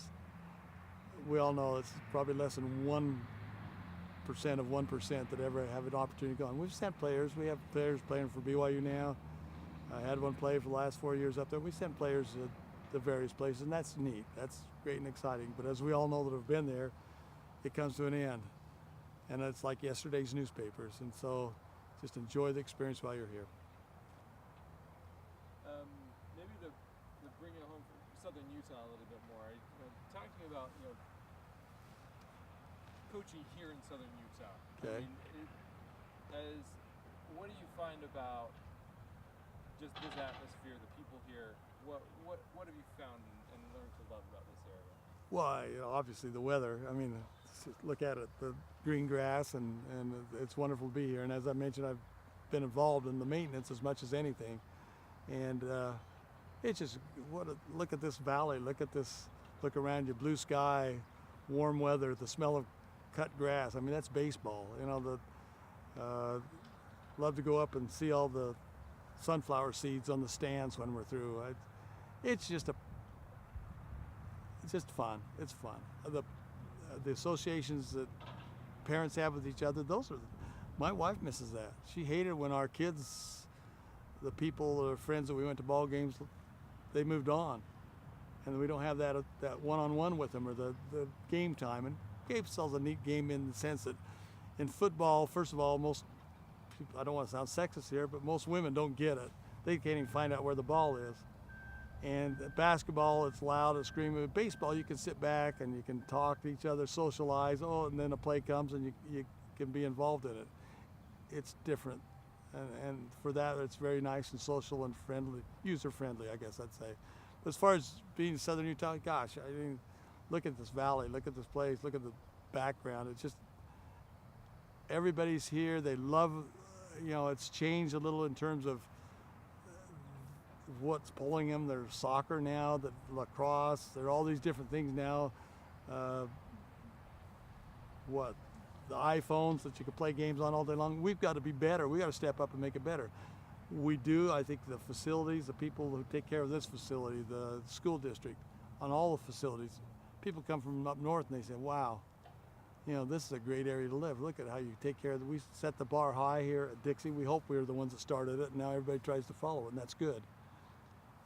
We all know it's probably less than 1% of 1% that ever have an opportunity to go. And we've sent players. We have players playing for BYU now. I had one play for the last 4 years up there. We sent players to various places, and that's neat. That's great and exciting. But as we all know that have been there, it comes to an end. And it's like yesterday's newspapers. And so just enjoy the experience while you're here. Maybe to bring it home from Southern Utah a little bit more, talk to me about coaching here in Southern Utah. Okay. I mean, what do you find about just this atmosphere, the people here? What have you found and learned to love about this area? Well, obviously the weather. I mean, just look at it, the green grass, and it's wonderful to be here. And as I mentioned, I've been involved in the maintenance as much as anything. And it's just, look at this valley, look around you, blue sky, warm weather, the smell of cut grass. I mean, that's baseball. Love to go up and see all the sunflower seeds on the stands when we're through. It's just fun. It's fun. The associations that parents have with each other, my wife misses that. She hated when our kids, the people or friends that we went to ball games, they moved on, and we don't have that one-on-one with them or the game time. And baseball's a neat game in the sense that in football, first of all, most people, I don't want to sound sexist here, but most women don't get it. They can't even find out where the ball is. And basketball, it's loud, it's screaming. With baseball, you can sit back and you can talk to each other, socialize. And then a play comes and you can be involved in it. It's different. And for that, it's very nice and social and friendly, user-friendly, I guess I'd say. But as far as being in Southern Utah, gosh, I mean, look at this valley, look at this place, look at the background. It's just, everybody's here. They love, it's changed a little in terms of what's pulling them. There's soccer now, lacrosse, there are all these different things now. The iPhones that you can play games on all day long. We've got to be better. We've got to step up and make it better. We do. I think the facilities, the people who take care of this facility, the school district, on all the facilities, people come from up north and they say, wow, this is a great area to live. Look at how you take care of it. We set the bar high here at Dixie. We hope we were the ones that started it, and now everybody tries to follow it, and that's good.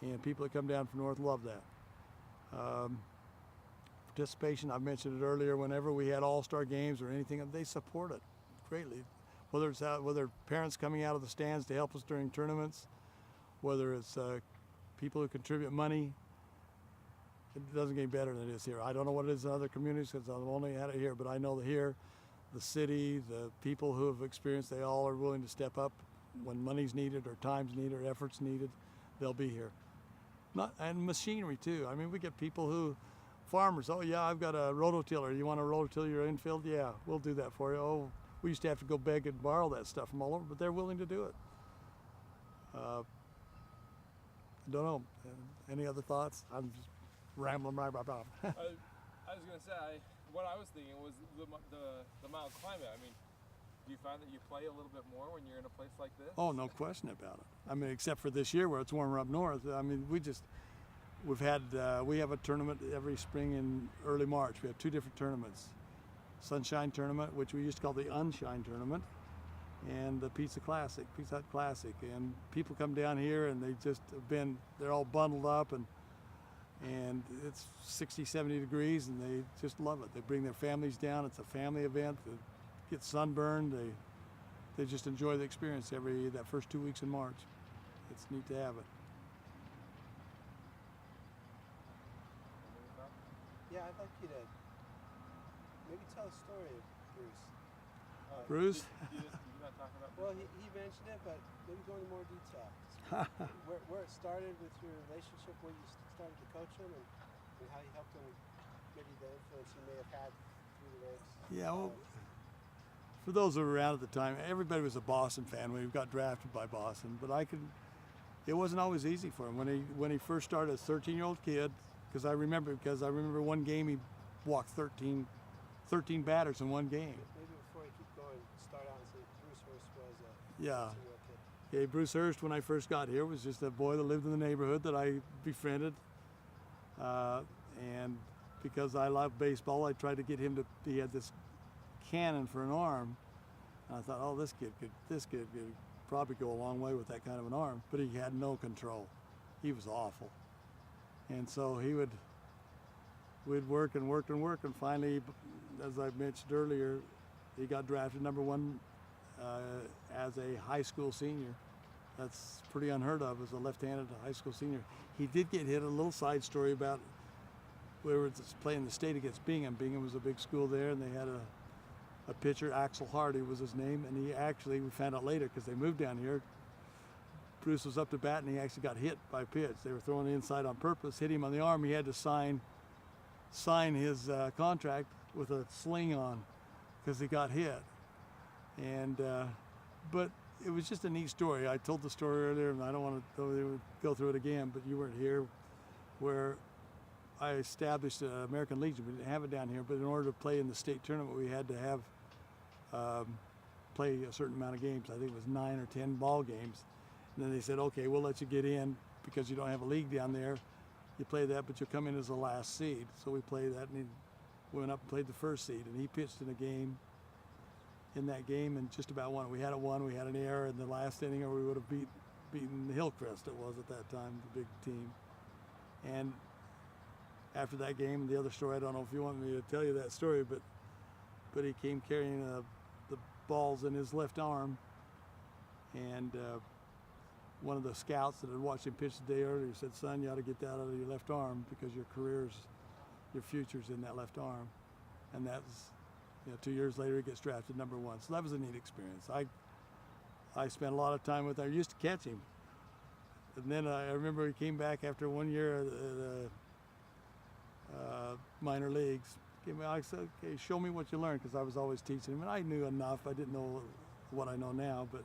And people that come down from north love that. Participation, I mentioned it earlier, whenever we had all-star games or anything, they support it greatly. Whether parents coming out of the stands to help us during tournaments, whether it's people who contribute money, it doesn't get better than it is here. I don't know what it is in other communities because I've only had it here, but I know that here, the city, the people who have experienced, they all are willing to step up when money's needed or time's needed or effort's needed. They'll be here. And machinery too. I mean, we get people who, farmers, oh yeah, I've got a rototiller. You want to rototill your infield? Yeah, we'll do that for you. Oh, we used to have to go beg and borrow that stuff from all over, but they're willing to do it. I don't know. Any other thoughts? I'm just rambling right about. I was gonna say, what I was thinking was the mild climate. I mean, do you find that you play a little bit more when you're in a place like this? Oh, no question about it. I mean, except for this year where it's warmer up north. I mean, we have a tournament every spring in early March. We have 2 different tournaments. Sunshine Tournament, which we used to call the Unshine Tournament, and the Pizza Hut Classic. And people come down here and they're all bundled up and it's 60, 70 degrees and they just love it. They bring their families down. It's a family event. They get sunburned. They just enjoy the experience that first 2 weeks in March. It's neat to have it. Yeah, I'd like you to maybe tell a story of Bruce. Bruce? You not talking about? Well, he mentioned it, but maybe go into more detail. Where it started with your relationship, where you started to coach him, and how you helped him, maybe the influence you may have had through the ranks. Yeah, well, for those who were around at the time, everybody was a Boston fan when he got drafted by Boston, but it wasn't always easy for him. When he first started as a 13-year-old kid, because I remember one game he walked 13 batters in one game. Maybe before you keep going, start out and say Bruce Hurst was a Yeah. 13-year-old kid. Okay, Bruce Hurst, when I first got here, was just a boy that lived in the neighborhood that I befriended. And because I loved baseball, I tried to get him he had this cannon for an arm. And I thought, oh, this kid could probably go a long way with that kind of an arm. But he had no control. He was awful. And so we'd work and work and work, and finally, as I mentioned earlier, he got drafted number 1 as a high school senior. That's pretty unheard of as a left-handed high school senior. He did get hit. A little side story about we were playing the state against Bingham. Bingham was a big school there, and they had a pitcher, Axel Hardy was his name, and we found out later because they moved down here, Bruce was up to bat and he actually got hit by a pitch. They were throwing the inside on purpose, hit him on the arm. He had to sign his contract with a sling on because he got hit. But it was just a neat story. I told the story earlier and I don't want to go through it again, but you weren't here, where I established the American Legion. We didn't have it down here, but in order to play in the state tournament, we had to play a certain amount of games. I think it was 9 or 10 ball games. And then they said, okay, we'll let you get in because you don't have a league down there. You play that, but you'll come in as the last seed. So we played that, and he went up and played the first seed, and he pitched in that game and just about won. We had an error in the last inning, or we would have beaten Hillcrest, it was at that time, the big team. And after that game, the other story, I don't know if you want me to tell you that story, but he came carrying the balls in his left arm, and one of the scouts that had watched him pitch the day earlier said, son, you ought to get that out of your left arm because your future's in that left arm. And that's, 2 years later, he gets drafted number 1. So that was a neat experience. I spent a lot of time with him. I used to catch him. And then I remember he came back after 1 year at the minor leagues. I said, okay, show me what you learned, because I was always teaching him. And I knew enough. I didn't know what I know now, but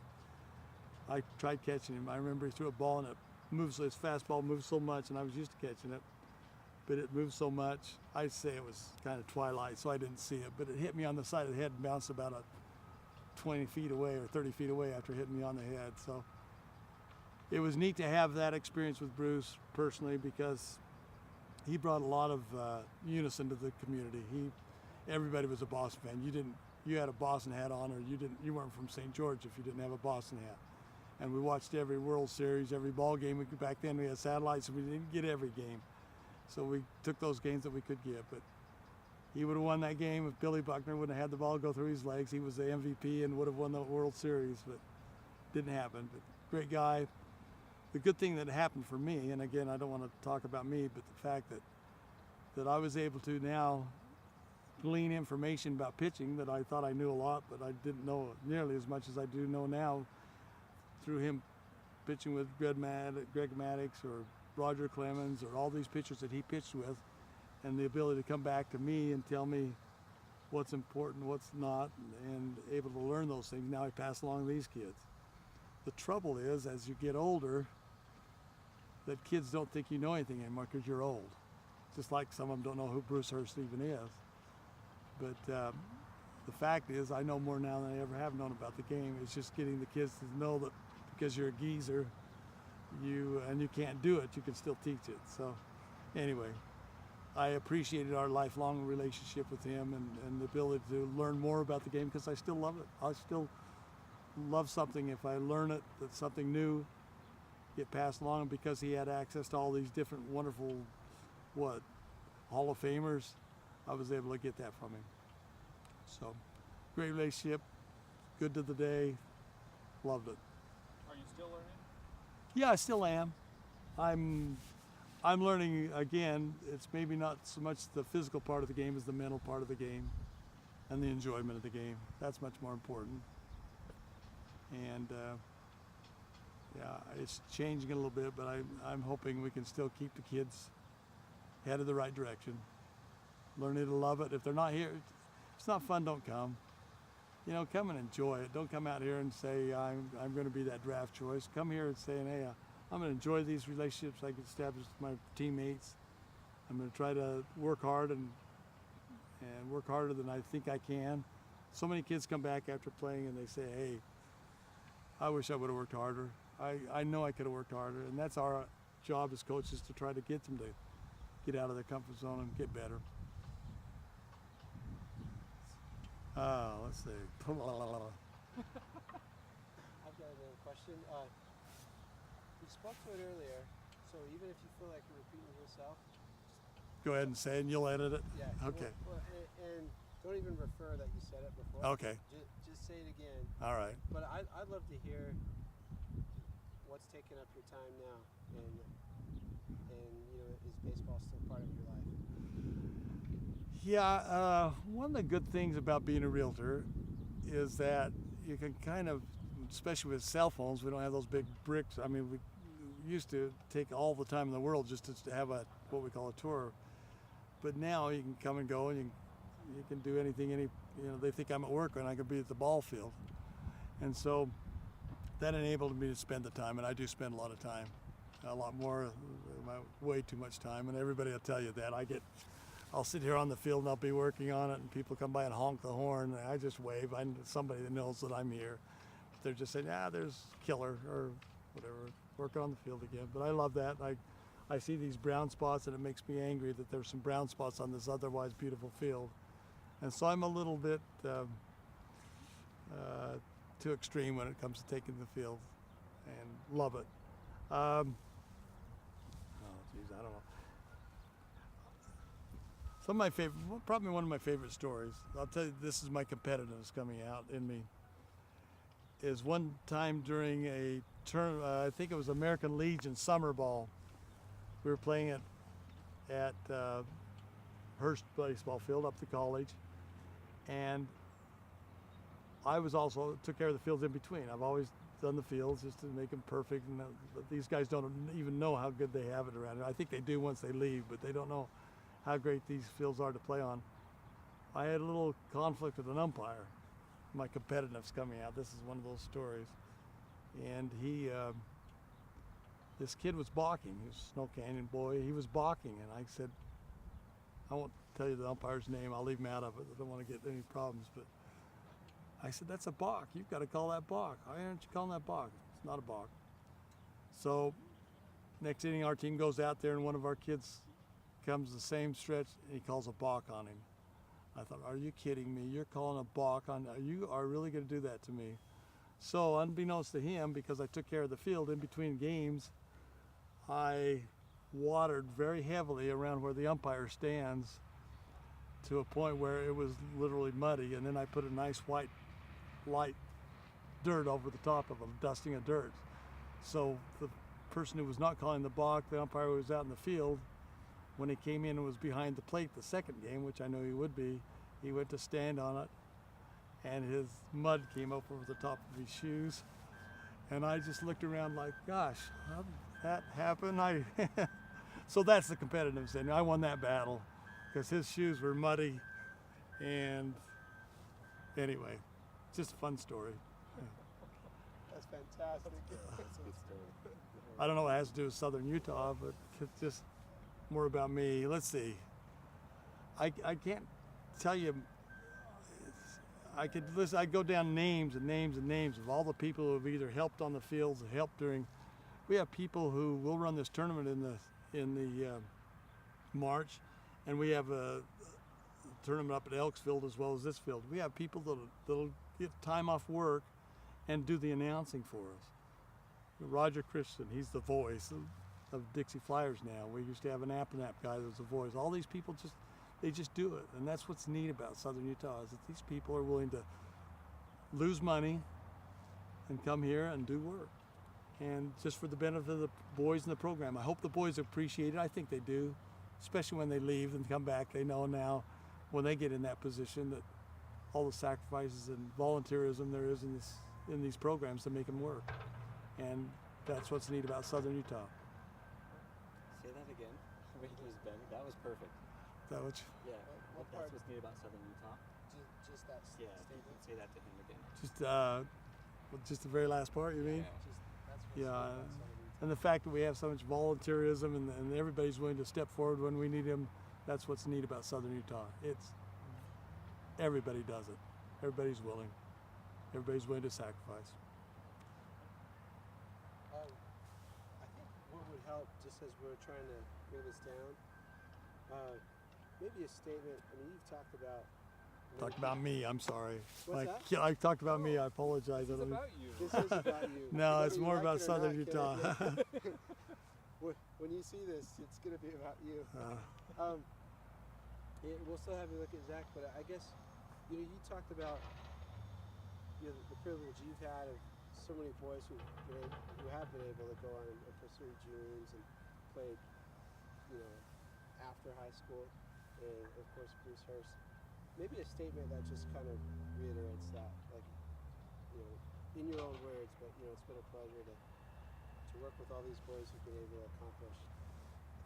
I tried catching him. I remember he threw a ball and his fastball moved so much, and I was used to catching it, but it moved so much. I'd say it was kind of twilight, so I didn't see it, but it hit me on the side of the head and bounced about 20 feet away or 30 feet away after hitting me on the head. So it was neat to have that experience with Bruce personally, because he brought a lot of unison to the community. Everybody was a Boston fan. You had a Boston hat on, or you weren't from St. George if you didn't have a Boston hat. And we watched every World Series, every ball game. Back then we had satellites, and we didn't get every game. So we took those games that we could get. But he would have won that game if Billy Buckner wouldn't have had the ball go through his legs. He was the MVP and would have won the World Series, but didn't happen. But great guy. The good thing that happened for me, and again, I don't want to talk about me, but the fact that I was able to now glean information about pitching that I thought I knew a lot, but I didn't know nearly as much as I do know now through him pitching with Greg Maddux or Roger Clemens or all these pitchers that he pitched with, and the ability to come back to me and tell me what's important, what's not, and able to learn those things. Now I pass along to these kids. The trouble is, as you get older, that kids don't think you know anything anymore because you're old. Just like some of them don't know who Bruce Hurst even is. But the fact is, I know more now than I ever have known about the game. It's just getting the kids to know that because you're a geezer, you can't do it, you can still teach it. So anyway, I appreciated our lifelong relationship with him and the ability to learn more about the game because I still love it. I still love something if I learn it, that's something new, get passed along. And because he had access to all these different wonderful, Hall of Famers, I was able to get that from him. So, great relationship, good to the day, loved it. Are you still learning? Yeah, I still am. I'm learning again. It's maybe not so much the physical part of the game as the mental part of the game and the enjoyment of the game. That's much more important. And yeah, it's changing a little bit, but I'm hoping we can still keep the kids headed the right direction. Learning to love it. If they're not here, it's not fun, don't come. You know, come and enjoy it. Don't come out here and say, I'm going to be that draft choice. Come here and say, hey, I'm going to enjoy these relationships I can establish with my teammates. I'm going to try to work hard and work harder than I think I can. So many kids come back after playing and they say, hey, I wish I would have worked harder. I know I could have worked harder. And that's our job as coaches, to try to get them to get out of their comfort zone and get better. Let's see. I've got another question. You spoke to it earlier, so even if you feel like you're repeating yourself, Go ahead and say it and you'll edit it? yeah. Okay. Well, and don't even refer that you said it before. Okay. Just say it again. All right. But I'd love to hear what's taking up your time now, and you know, is baseball still part of your life? Yeah, one of the good things about being a realtor is that you can kind of, especially with cell phones, we don't have those big bricks. I mean, we used to take all the time in the world just to have what we call a tour. But now you can come and go, and you can do anything. They think I'm at work and I could be at the ball field. And so that enabled me to spend the time, and I do spend a lot of time, a lot more, way too much time, and everybody will tell you that. I'll sit here on the field and I'll be working on it, and people come by and honk the horn, and I just wave. I'm somebody that knows that I'm here. They're just saying, there's Killer or whatever, working on the field again. But I love that. I see these brown spots, and it makes me angry that there's some brown spots on this otherwise beautiful field. And so I'm a little bit too extreme when it comes to taking the field, and love it. I don't know. Some of my favorite, probably one of my favorite stories, I'll tell you, this is my competitiveness coming out in me, is one time during a turn, I think it was American Legion summer ball. We were playing at Hearst baseball field up the college, and I was also took care of the fields in between. I've always done the fields just to make them perfect, and these guys don't even know how good they have it around here. I think they do once they leave, but they don't know how great these fields are to play on. I had a little conflict with an umpire. My competitiveness coming out. This is one of those stories. And this kid was balking. He was a Snow Canyon boy. He was balking, and I said, I won't tell you the umpire's name. I'll leave him out of it. I don't want to get any problems. But I said, that's a balk. You've got to call that balk. Why aren't you calling that balk? It's not a balk. So next inning, our team goes out there, and one of our kids comes the same stretch, and he calls a balk on him. I thought, are you kidding me? You're calling a balk on, you are really going to do that to me? So unbeknownst to him, because I took care of the field in between games, I watered very heavily around where the umpire stands to a point where it was literally muddy, and then I put a nice white light dirt over the top of them, dusting of dirt. So the person who was not calling the balk, the umpire who was out in the field, when he came in and was behind the plate the second game, which I know he would be, he went to stand on it, and his mud came up over the top of his shoes. And I just looked around like, gosh, how did that happen? So that's the competitiveness in me. I won that battle because his shoes were muddy. And anyway, just a fun story. That's fantastic. That's a good story. I don't know what it has to do with Southern Utah, but it's just more about me. Let's see. I can't tell you. I could listen. I'd go down names and names and names of all the people who have either helped on the fields or helped during. We have people who will run this tournament in the March, and we have a tournament up at Elksfield as well as this field. We have people that'll get time off work and do the announcing for us. Roger Christian, he's the voice of Dixie Flyers now. We used to have an Appalap guy that was the voice. All these people they just do it, and that's what's neat about Southern Utah is that these people are willing to lose money and come here and do work, and just for the benefit of the boys in the program. I hope the boys appreciate it. I think they do, especially when they leave and come back. They know now when they get in that position that all the sacrifices and volunteerism there is in these programs to make them work, and that's what's neat about Southern Utah. Say that again. Wait, there's Ben. That was perfect. That which, Yeah. What That's part? what's neat about Southern Utah. Just that Yeah, if you statement. can say that to him again. just the very last part, you mean? Yeah. That's what's Yeah, great about Southern Utah. and the fact that we have so much volunteerism and everybody's willing to step forward when we need them, that's what's neat about Southern Utah. It's everybody does it. Everybody's willing. Everybody's willing to sacrifice. I think what would help, just as we're trying to bring this down, maybe a statement. I mean, you've talked about. Talked about me, I'm sorry. What's Like, that? I talked about me, I apologize. It's I don't- about you. This is about you. No, Whether it's you more like about it or Southern not, Utah. Kenneth, when you see this, it's going to be about you. We'll still have you look at Zach, but I guess you talked about the privilege you've had of so many boys who have been able to go on and pursue dreams and played after high school, and of course Bruce Hurst. Maybe a statement that just kind of reiterates that, like in your own words, but it's been a pleasure to work with all these boys who've been able to accomplish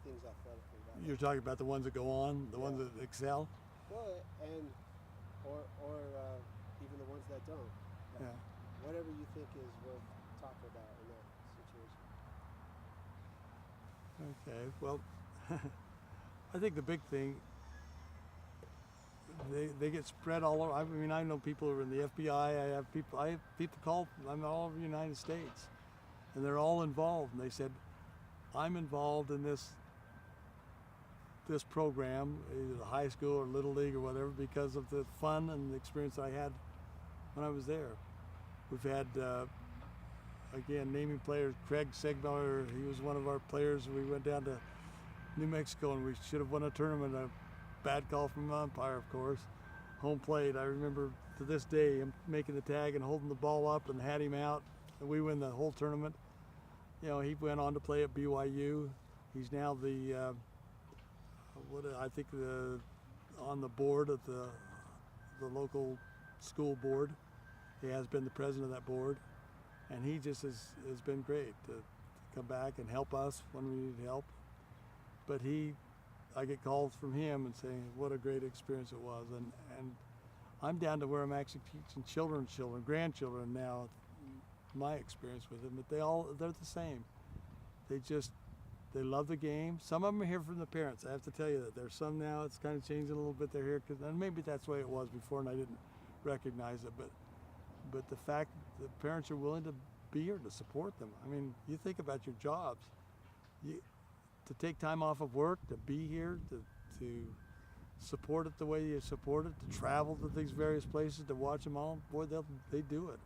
things athletically. You're talking about the ones that go on, the ones Yeah. that excel? Well, or even the ones that don't. Yeah. Whatever you think is worth talking about in that situation. Okay, well, I think the big thing, they get spread all over. I mean, I know people who are in the FBI. I have people call. I'm all over the United States, and they're all involved. And they said, "I'm involved in this program, either high school or little league or whatever, because of the fun and the experience I had when I was there." We've had, again, naming players. Craig Segmiller, he was one of our players. We went down to New Mexico and we should have won a tournament. A bad call from the umpire, of course. Home plate. I remember to this day him making the tag and holding the ball up and had him out, and we win the whole tournament. He went on to play at BYU. He's now on the board of the local school board. He has been the president of that board, and he just has been great to come back and help us when we need help. But I get calls from him and saying what a great experience it was, and I'm down to where I'm actually teaching children, grandchildren now, my experience with them. But they're the same. They love the game. Some of them are here from the parents. I have to tell you that there's some now. It's kind of changing a little bit. They're here and maybe that's the way it was before, and I didn't recognize it. But the fact that the parents are willing to be here to support them. I mean, you think about your jobs. To take time off of work, to be here, to support it the way you support it, to travel to these various places, to watch them all, boy, they do it.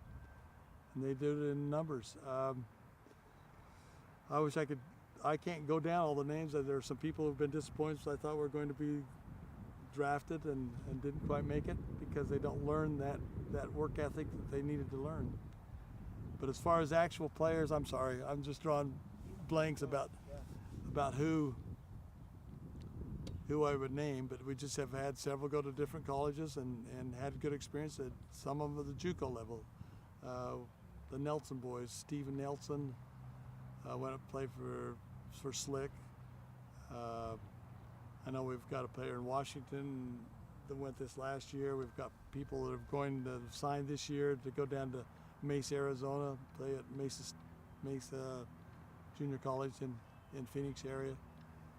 And they do it in numbers. I wish I I can't go down all the names. There are some people who've been disappointed. I thought were going to be drafted and didn't quite make it because they don't learn that work ethic that they needed to learn. But as far as actual players, I'm sorry, I'm just drawing blanks about who I would name. But we just have had several go to different colleges and had good experience at some of them at the JUCO level. The Nelson boys, Steven Nelson, went up to play for Slick. I know we've got a player in Washington that went this last year. We've got people that are going to sign this year to go down to Mesa, Arizona, play at Mesa Junior College in Phoenix area.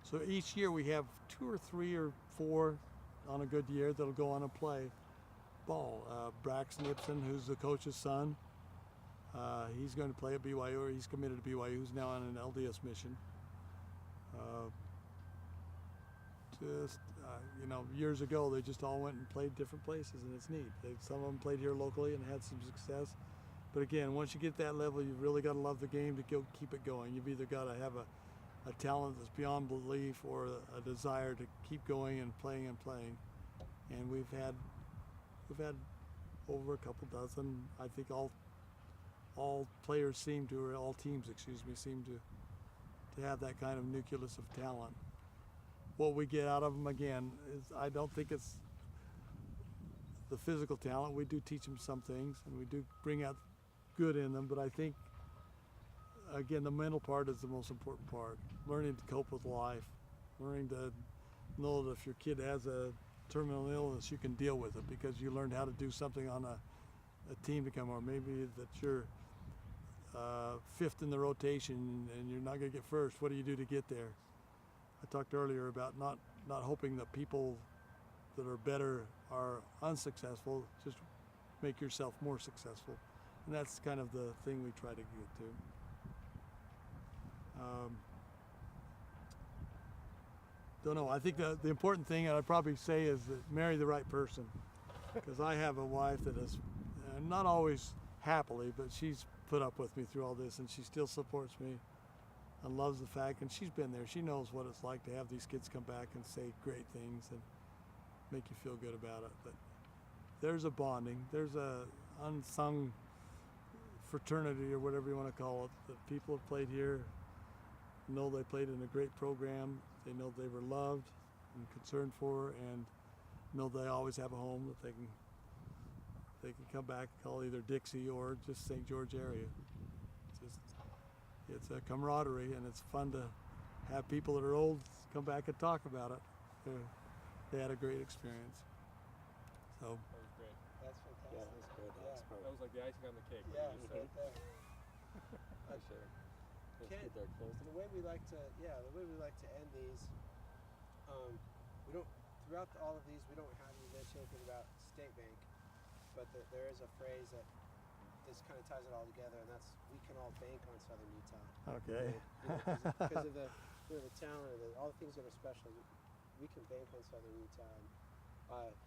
So each year we have 2 or 3 or 4 on a good year that'll go on and play ball. Braxton Ibsen, who's the coach's son, he's going to play at BYU, or he's committed to BYU. He's now on an LDS mission. Years ago they just all went and played different places, and it's neat. Some of them played here locally and had some success. But again, once you get that level, you've really got to love the game to keep it going. You've either got to have a talent that's beyond belief or a desire to keep going and playing. And we've had over a couple dozen. I think all players seem to, or all teams, seem to have that kind of nucleus of talent. What we get out of them, again, is I don't think it's the physical talent. We do teach them some things, and we do bring out good in them, but I think, again, the mental part is the most important part. Learning to cope with life, learning to know that if your kid has a terminal illness, you can deal with it because you learned how to do something on a team to come, or maybe that you're 5th in the rotation and you're not going to get first. What do you do to get there? I talked earlier about not hoping that people that are better are unsuccessful. Just make yourself more successful, and that's kind of the thing we try to get to. Don't know. I think the important thing I'd probably say is that marry the right person, because I have a wife that is not always happily, but she's put up with me through all this, and she still supports me and loves the fact, and she's been there. She knows what it's like to have these kids come back and say great things and make you feel good about it. But there's a bonding, there's a unsung fraternity, or whatever you want to call it, that people have played here, know they played in a great program, they know they were loved and concerned for, and know they always have a home that they can come back and call either Dixie or just St. George area. It's a camaraderie, and it's fun to have people that are old come back and talk about it. They had a great experience. So That was great. That's fantastic. Yeah, that's good. Yeah. That was like the icing on the cake. Yeah, it's right there. For sure. Let's Ken, get there close. the way we like to end these, we don't, throughout all of these, we don't have you mention anything about State Bank, but there is a phrase that this kind of ties it all together, and that's we can all bank on Southern Utah. okay. Because of the talent, and all the things that are special, we can bank on Southern Utah. And,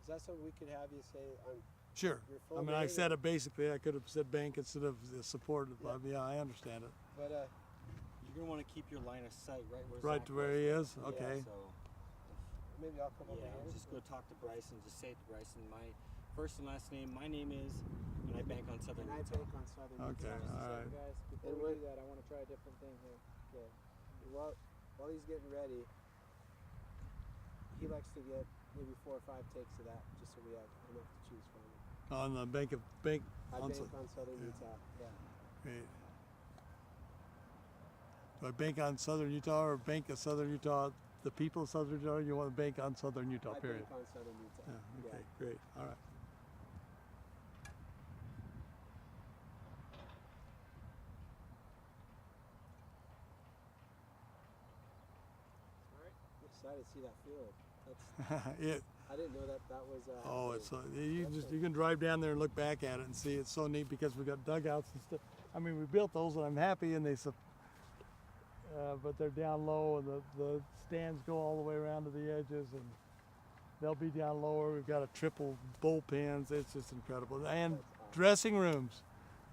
is that something we could have you say on Sure. your full I mean, I name? said it basically. I could have said bank instead of the support. But yeah, I understand it. But You're gonna want to keep your line of sight right where Right Zach to where he is. was. Okay. Yeah, so maybe I'll come over yeah, here. just go talk to Bryson. Just say to Bryson, my first and last name. My name is, and I bank on Southern And I Utah. bank on Southern Okay. Utah. All right. Guys, before And we what- do that, I want to try a different thing here. Okay. While he's getting ready, he likes to get maybe 4 or 5 takes of that, just so we have enough to choose from. On the bank. I on bank Sou- on Southern yeah. Utah. Yeah. Great. Do I bank on Southern Utah or bank of Southern Utah? The people of Southern Utah. Or you want to bank on Southern Utah? I Period. bank on Southern Utah. Yeah. Okay. Great. All right. I'm excited to see that field. That's, it. I didn't know that was. Oh, happening. it's you can drive down there and look back at it and see it's so neat because we've got dugouts and stuff. I mean, we built those and I'm happy, and but they're down low, and the stands go all the way around to the edges, and they'll be down lower. We've got a triple bullpens. It's just incredible, and dressing rooms.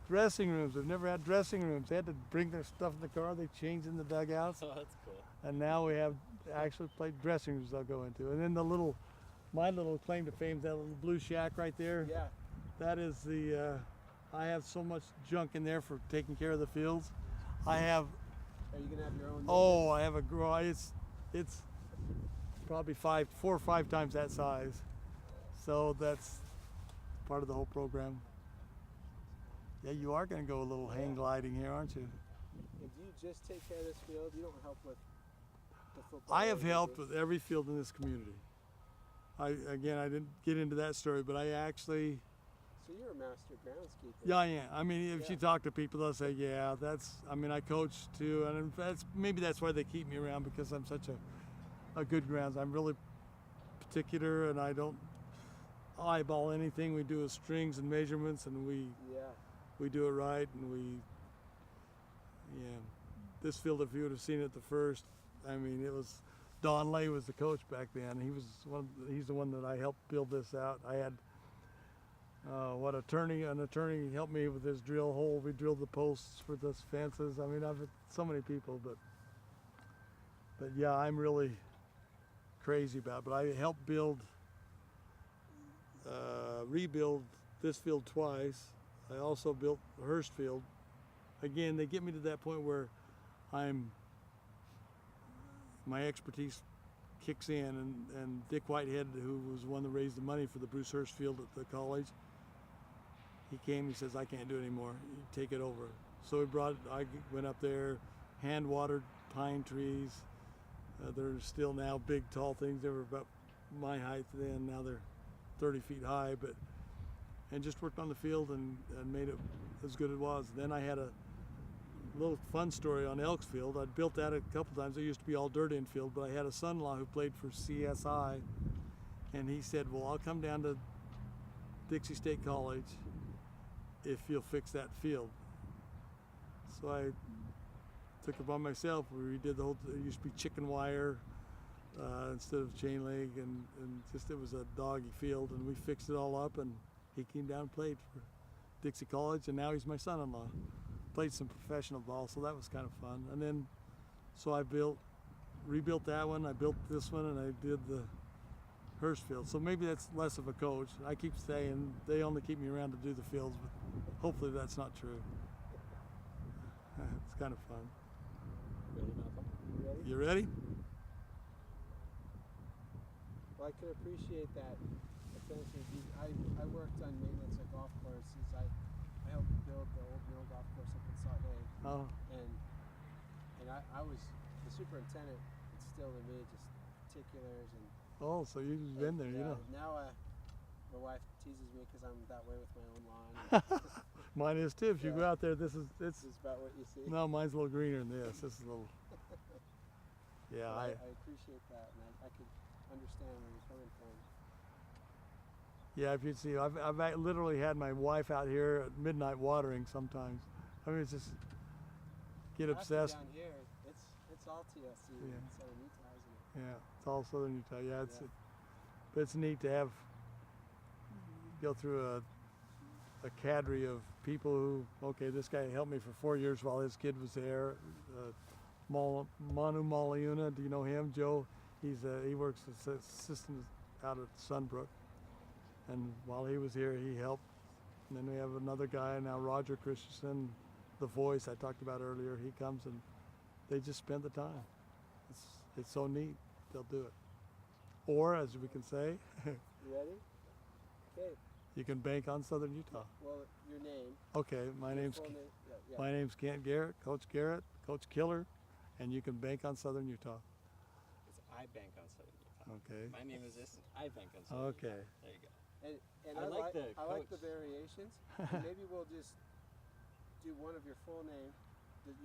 dressing rooms. We've never had dressing rooms. They had to bring their stuff in the car. They changed in the dugouts. Oh, that's cool. And now we have actually played dressing rooms they'll go into. And then my little claim to fame is that little blue shack right there. Yeah. That is I have so much junk in there for taking care of the fields. I have, Are you gonna have your own? oh, I have a garage. It's probably 4 or 5 times that size. So that's part of the whole program. Yeah, you are going to go a little hang gliding here, aren't you? And do you just take care of this field? You don't help with the football? I have or helped anything? with every field in this community. I didn't get into that story, but I actually, So you're a master groundskeeper. yeah, I am. I mean, if you Yeah. talk to people, they'll say, yeah, I coach too, and maybe that's why they keep me around, because I'm such a good grounds. I'm really particular, and I don't eyeball anything. We do is strings and measurements, and Yeah. we do it right, and this field, if you would have seen it the first, I mean, it was, Don Lay was the coach back then. He's the one that I helped build this out. I had an attorney helped me with this drill hole. We drilled the posts for this fences. I mean, I've had so many people, but yeah, I'm really crazy about it. But I helped rebuild this field twice. I also built Hurst Field. Again, they get me to that point where my expertise kicks in, and Dick Whitehead, who was the one that raised the money for the Bruce Hurst Field at the college, he came, he says, I can't do it anymore, you take it over. So I went up there, hand watered pine trees. They're still now big, tall things. They were about my height then, now they're 30 feet high, and just worked on the field and made it as good as it was. Then I had a little fun story on Elks Field. I'd built that a couple times. It used to be all dirt infield, but I had a son-in-law who played for CSI, and he said, well, I'll come down to Dixie State College if you'll fix that field. So I took it upon myself. We redid the whole, it used to be chicken wire instead of chain link, and just, it was a doggy field, and we fixed it all up, and he came down and played for Dixie College, and now he's my son-in-law. Played some professional ball, so that was kind of fun. And then, so I rebuilt that one, I built this one, and I did the Hurst Field. So maybe that's less of a coach. I keep saying they only keep me around to do the fields, but hopefully that's not true. It's kind of fun. Ready, Malcolm? You ready? You ready? Well, I can appreciate that attention. I worked on maintenance at golf courses. I helped build the old mill golf course up in Salt Lake, Oh, and I was the superintendent. Instilled in me just particulars and. oh, so you've been there, you know. Now my wife teases me because I'm that way with my own lawn. Mine is too. If you go Yeah. out there, it's This is about what you see. no, mine's a little greener than this. This is a little. Yeah, Well, I appreciate that, and I could understand where you're coming from. yeah. If you'd see, I've literally had my wife out here at midnight watering sometimes. I mean, it's just get After obsessed. Down here, it's all TLC Yeah. in Southern Utah, isn't it? Yeah, it's all southern Utah. Yeah, Yeah. but it's neat to go through a cadre of people who, okay, this guy helped me for 4 years while his kid was there. Manu Maliuna, do you know him, Joe? He works as an assistant out at Sunbrook, and while he was here, he helped. And then we have another guy now, Roger Christensen, the voice I talked about earlier. He comes and they just spend the time. It's so neat. They'll do it. Or, as we can say, You ready? Okay. you can bank on Southern Utah. Well, your name. Okay, my your name's full name. Yeah. my name's Kent Garrett, Coach Killer, and you can bank on Southern Utah. It's I bank on Southern Utah. Okay. My name is this. I bank on Southern Okay. Utah. There you go. And I like the I like the coach. variations. And maybe we'll just do one of your full name,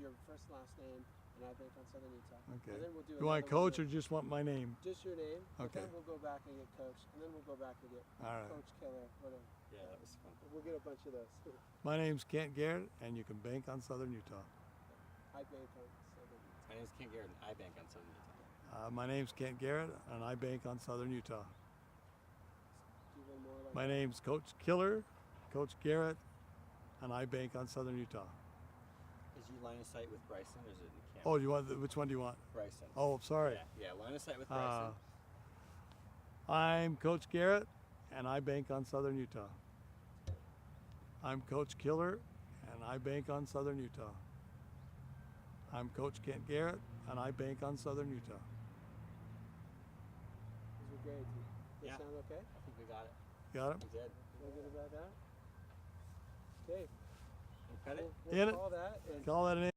your first and last name, and I bank on Southern Utah. Okay. And then we'll do You want another one coach or with just want my name? just your name? But Okay. then we'll go back and get coach, and then we'll go back and get All right. coach, killer, whatever. Yeah, that was fun. We'll get a bunch of those. My name's Kent Garrett, and you can bank on Southern Utah. I bank on Southern Utah. My name's Kent Garrett, and I bank on Southern Utah. My name's Kent Garrett, and I bank on Southern Utah. Do one more like My that. name's Coach Killer, Coach Garrett, and I bank on Southern Utah. Is you line of sight with Bryson, or is it in camp? Oh, which one do you want? Bryson. Oh, sorry. Yeah, line of sight with Bryson. I'm Coach Garrett, and I bank on Southern Utah. I'm Coach Killer, and I bank on Southern Utah. I'm Coach Kent Garrett, and I bank on Southern Utah. Those were great. Does Yeah. sound okay? I think we got it. Got it? We did. Feel good about that? Okay. Cut it. We'll In it. call that. And Call that an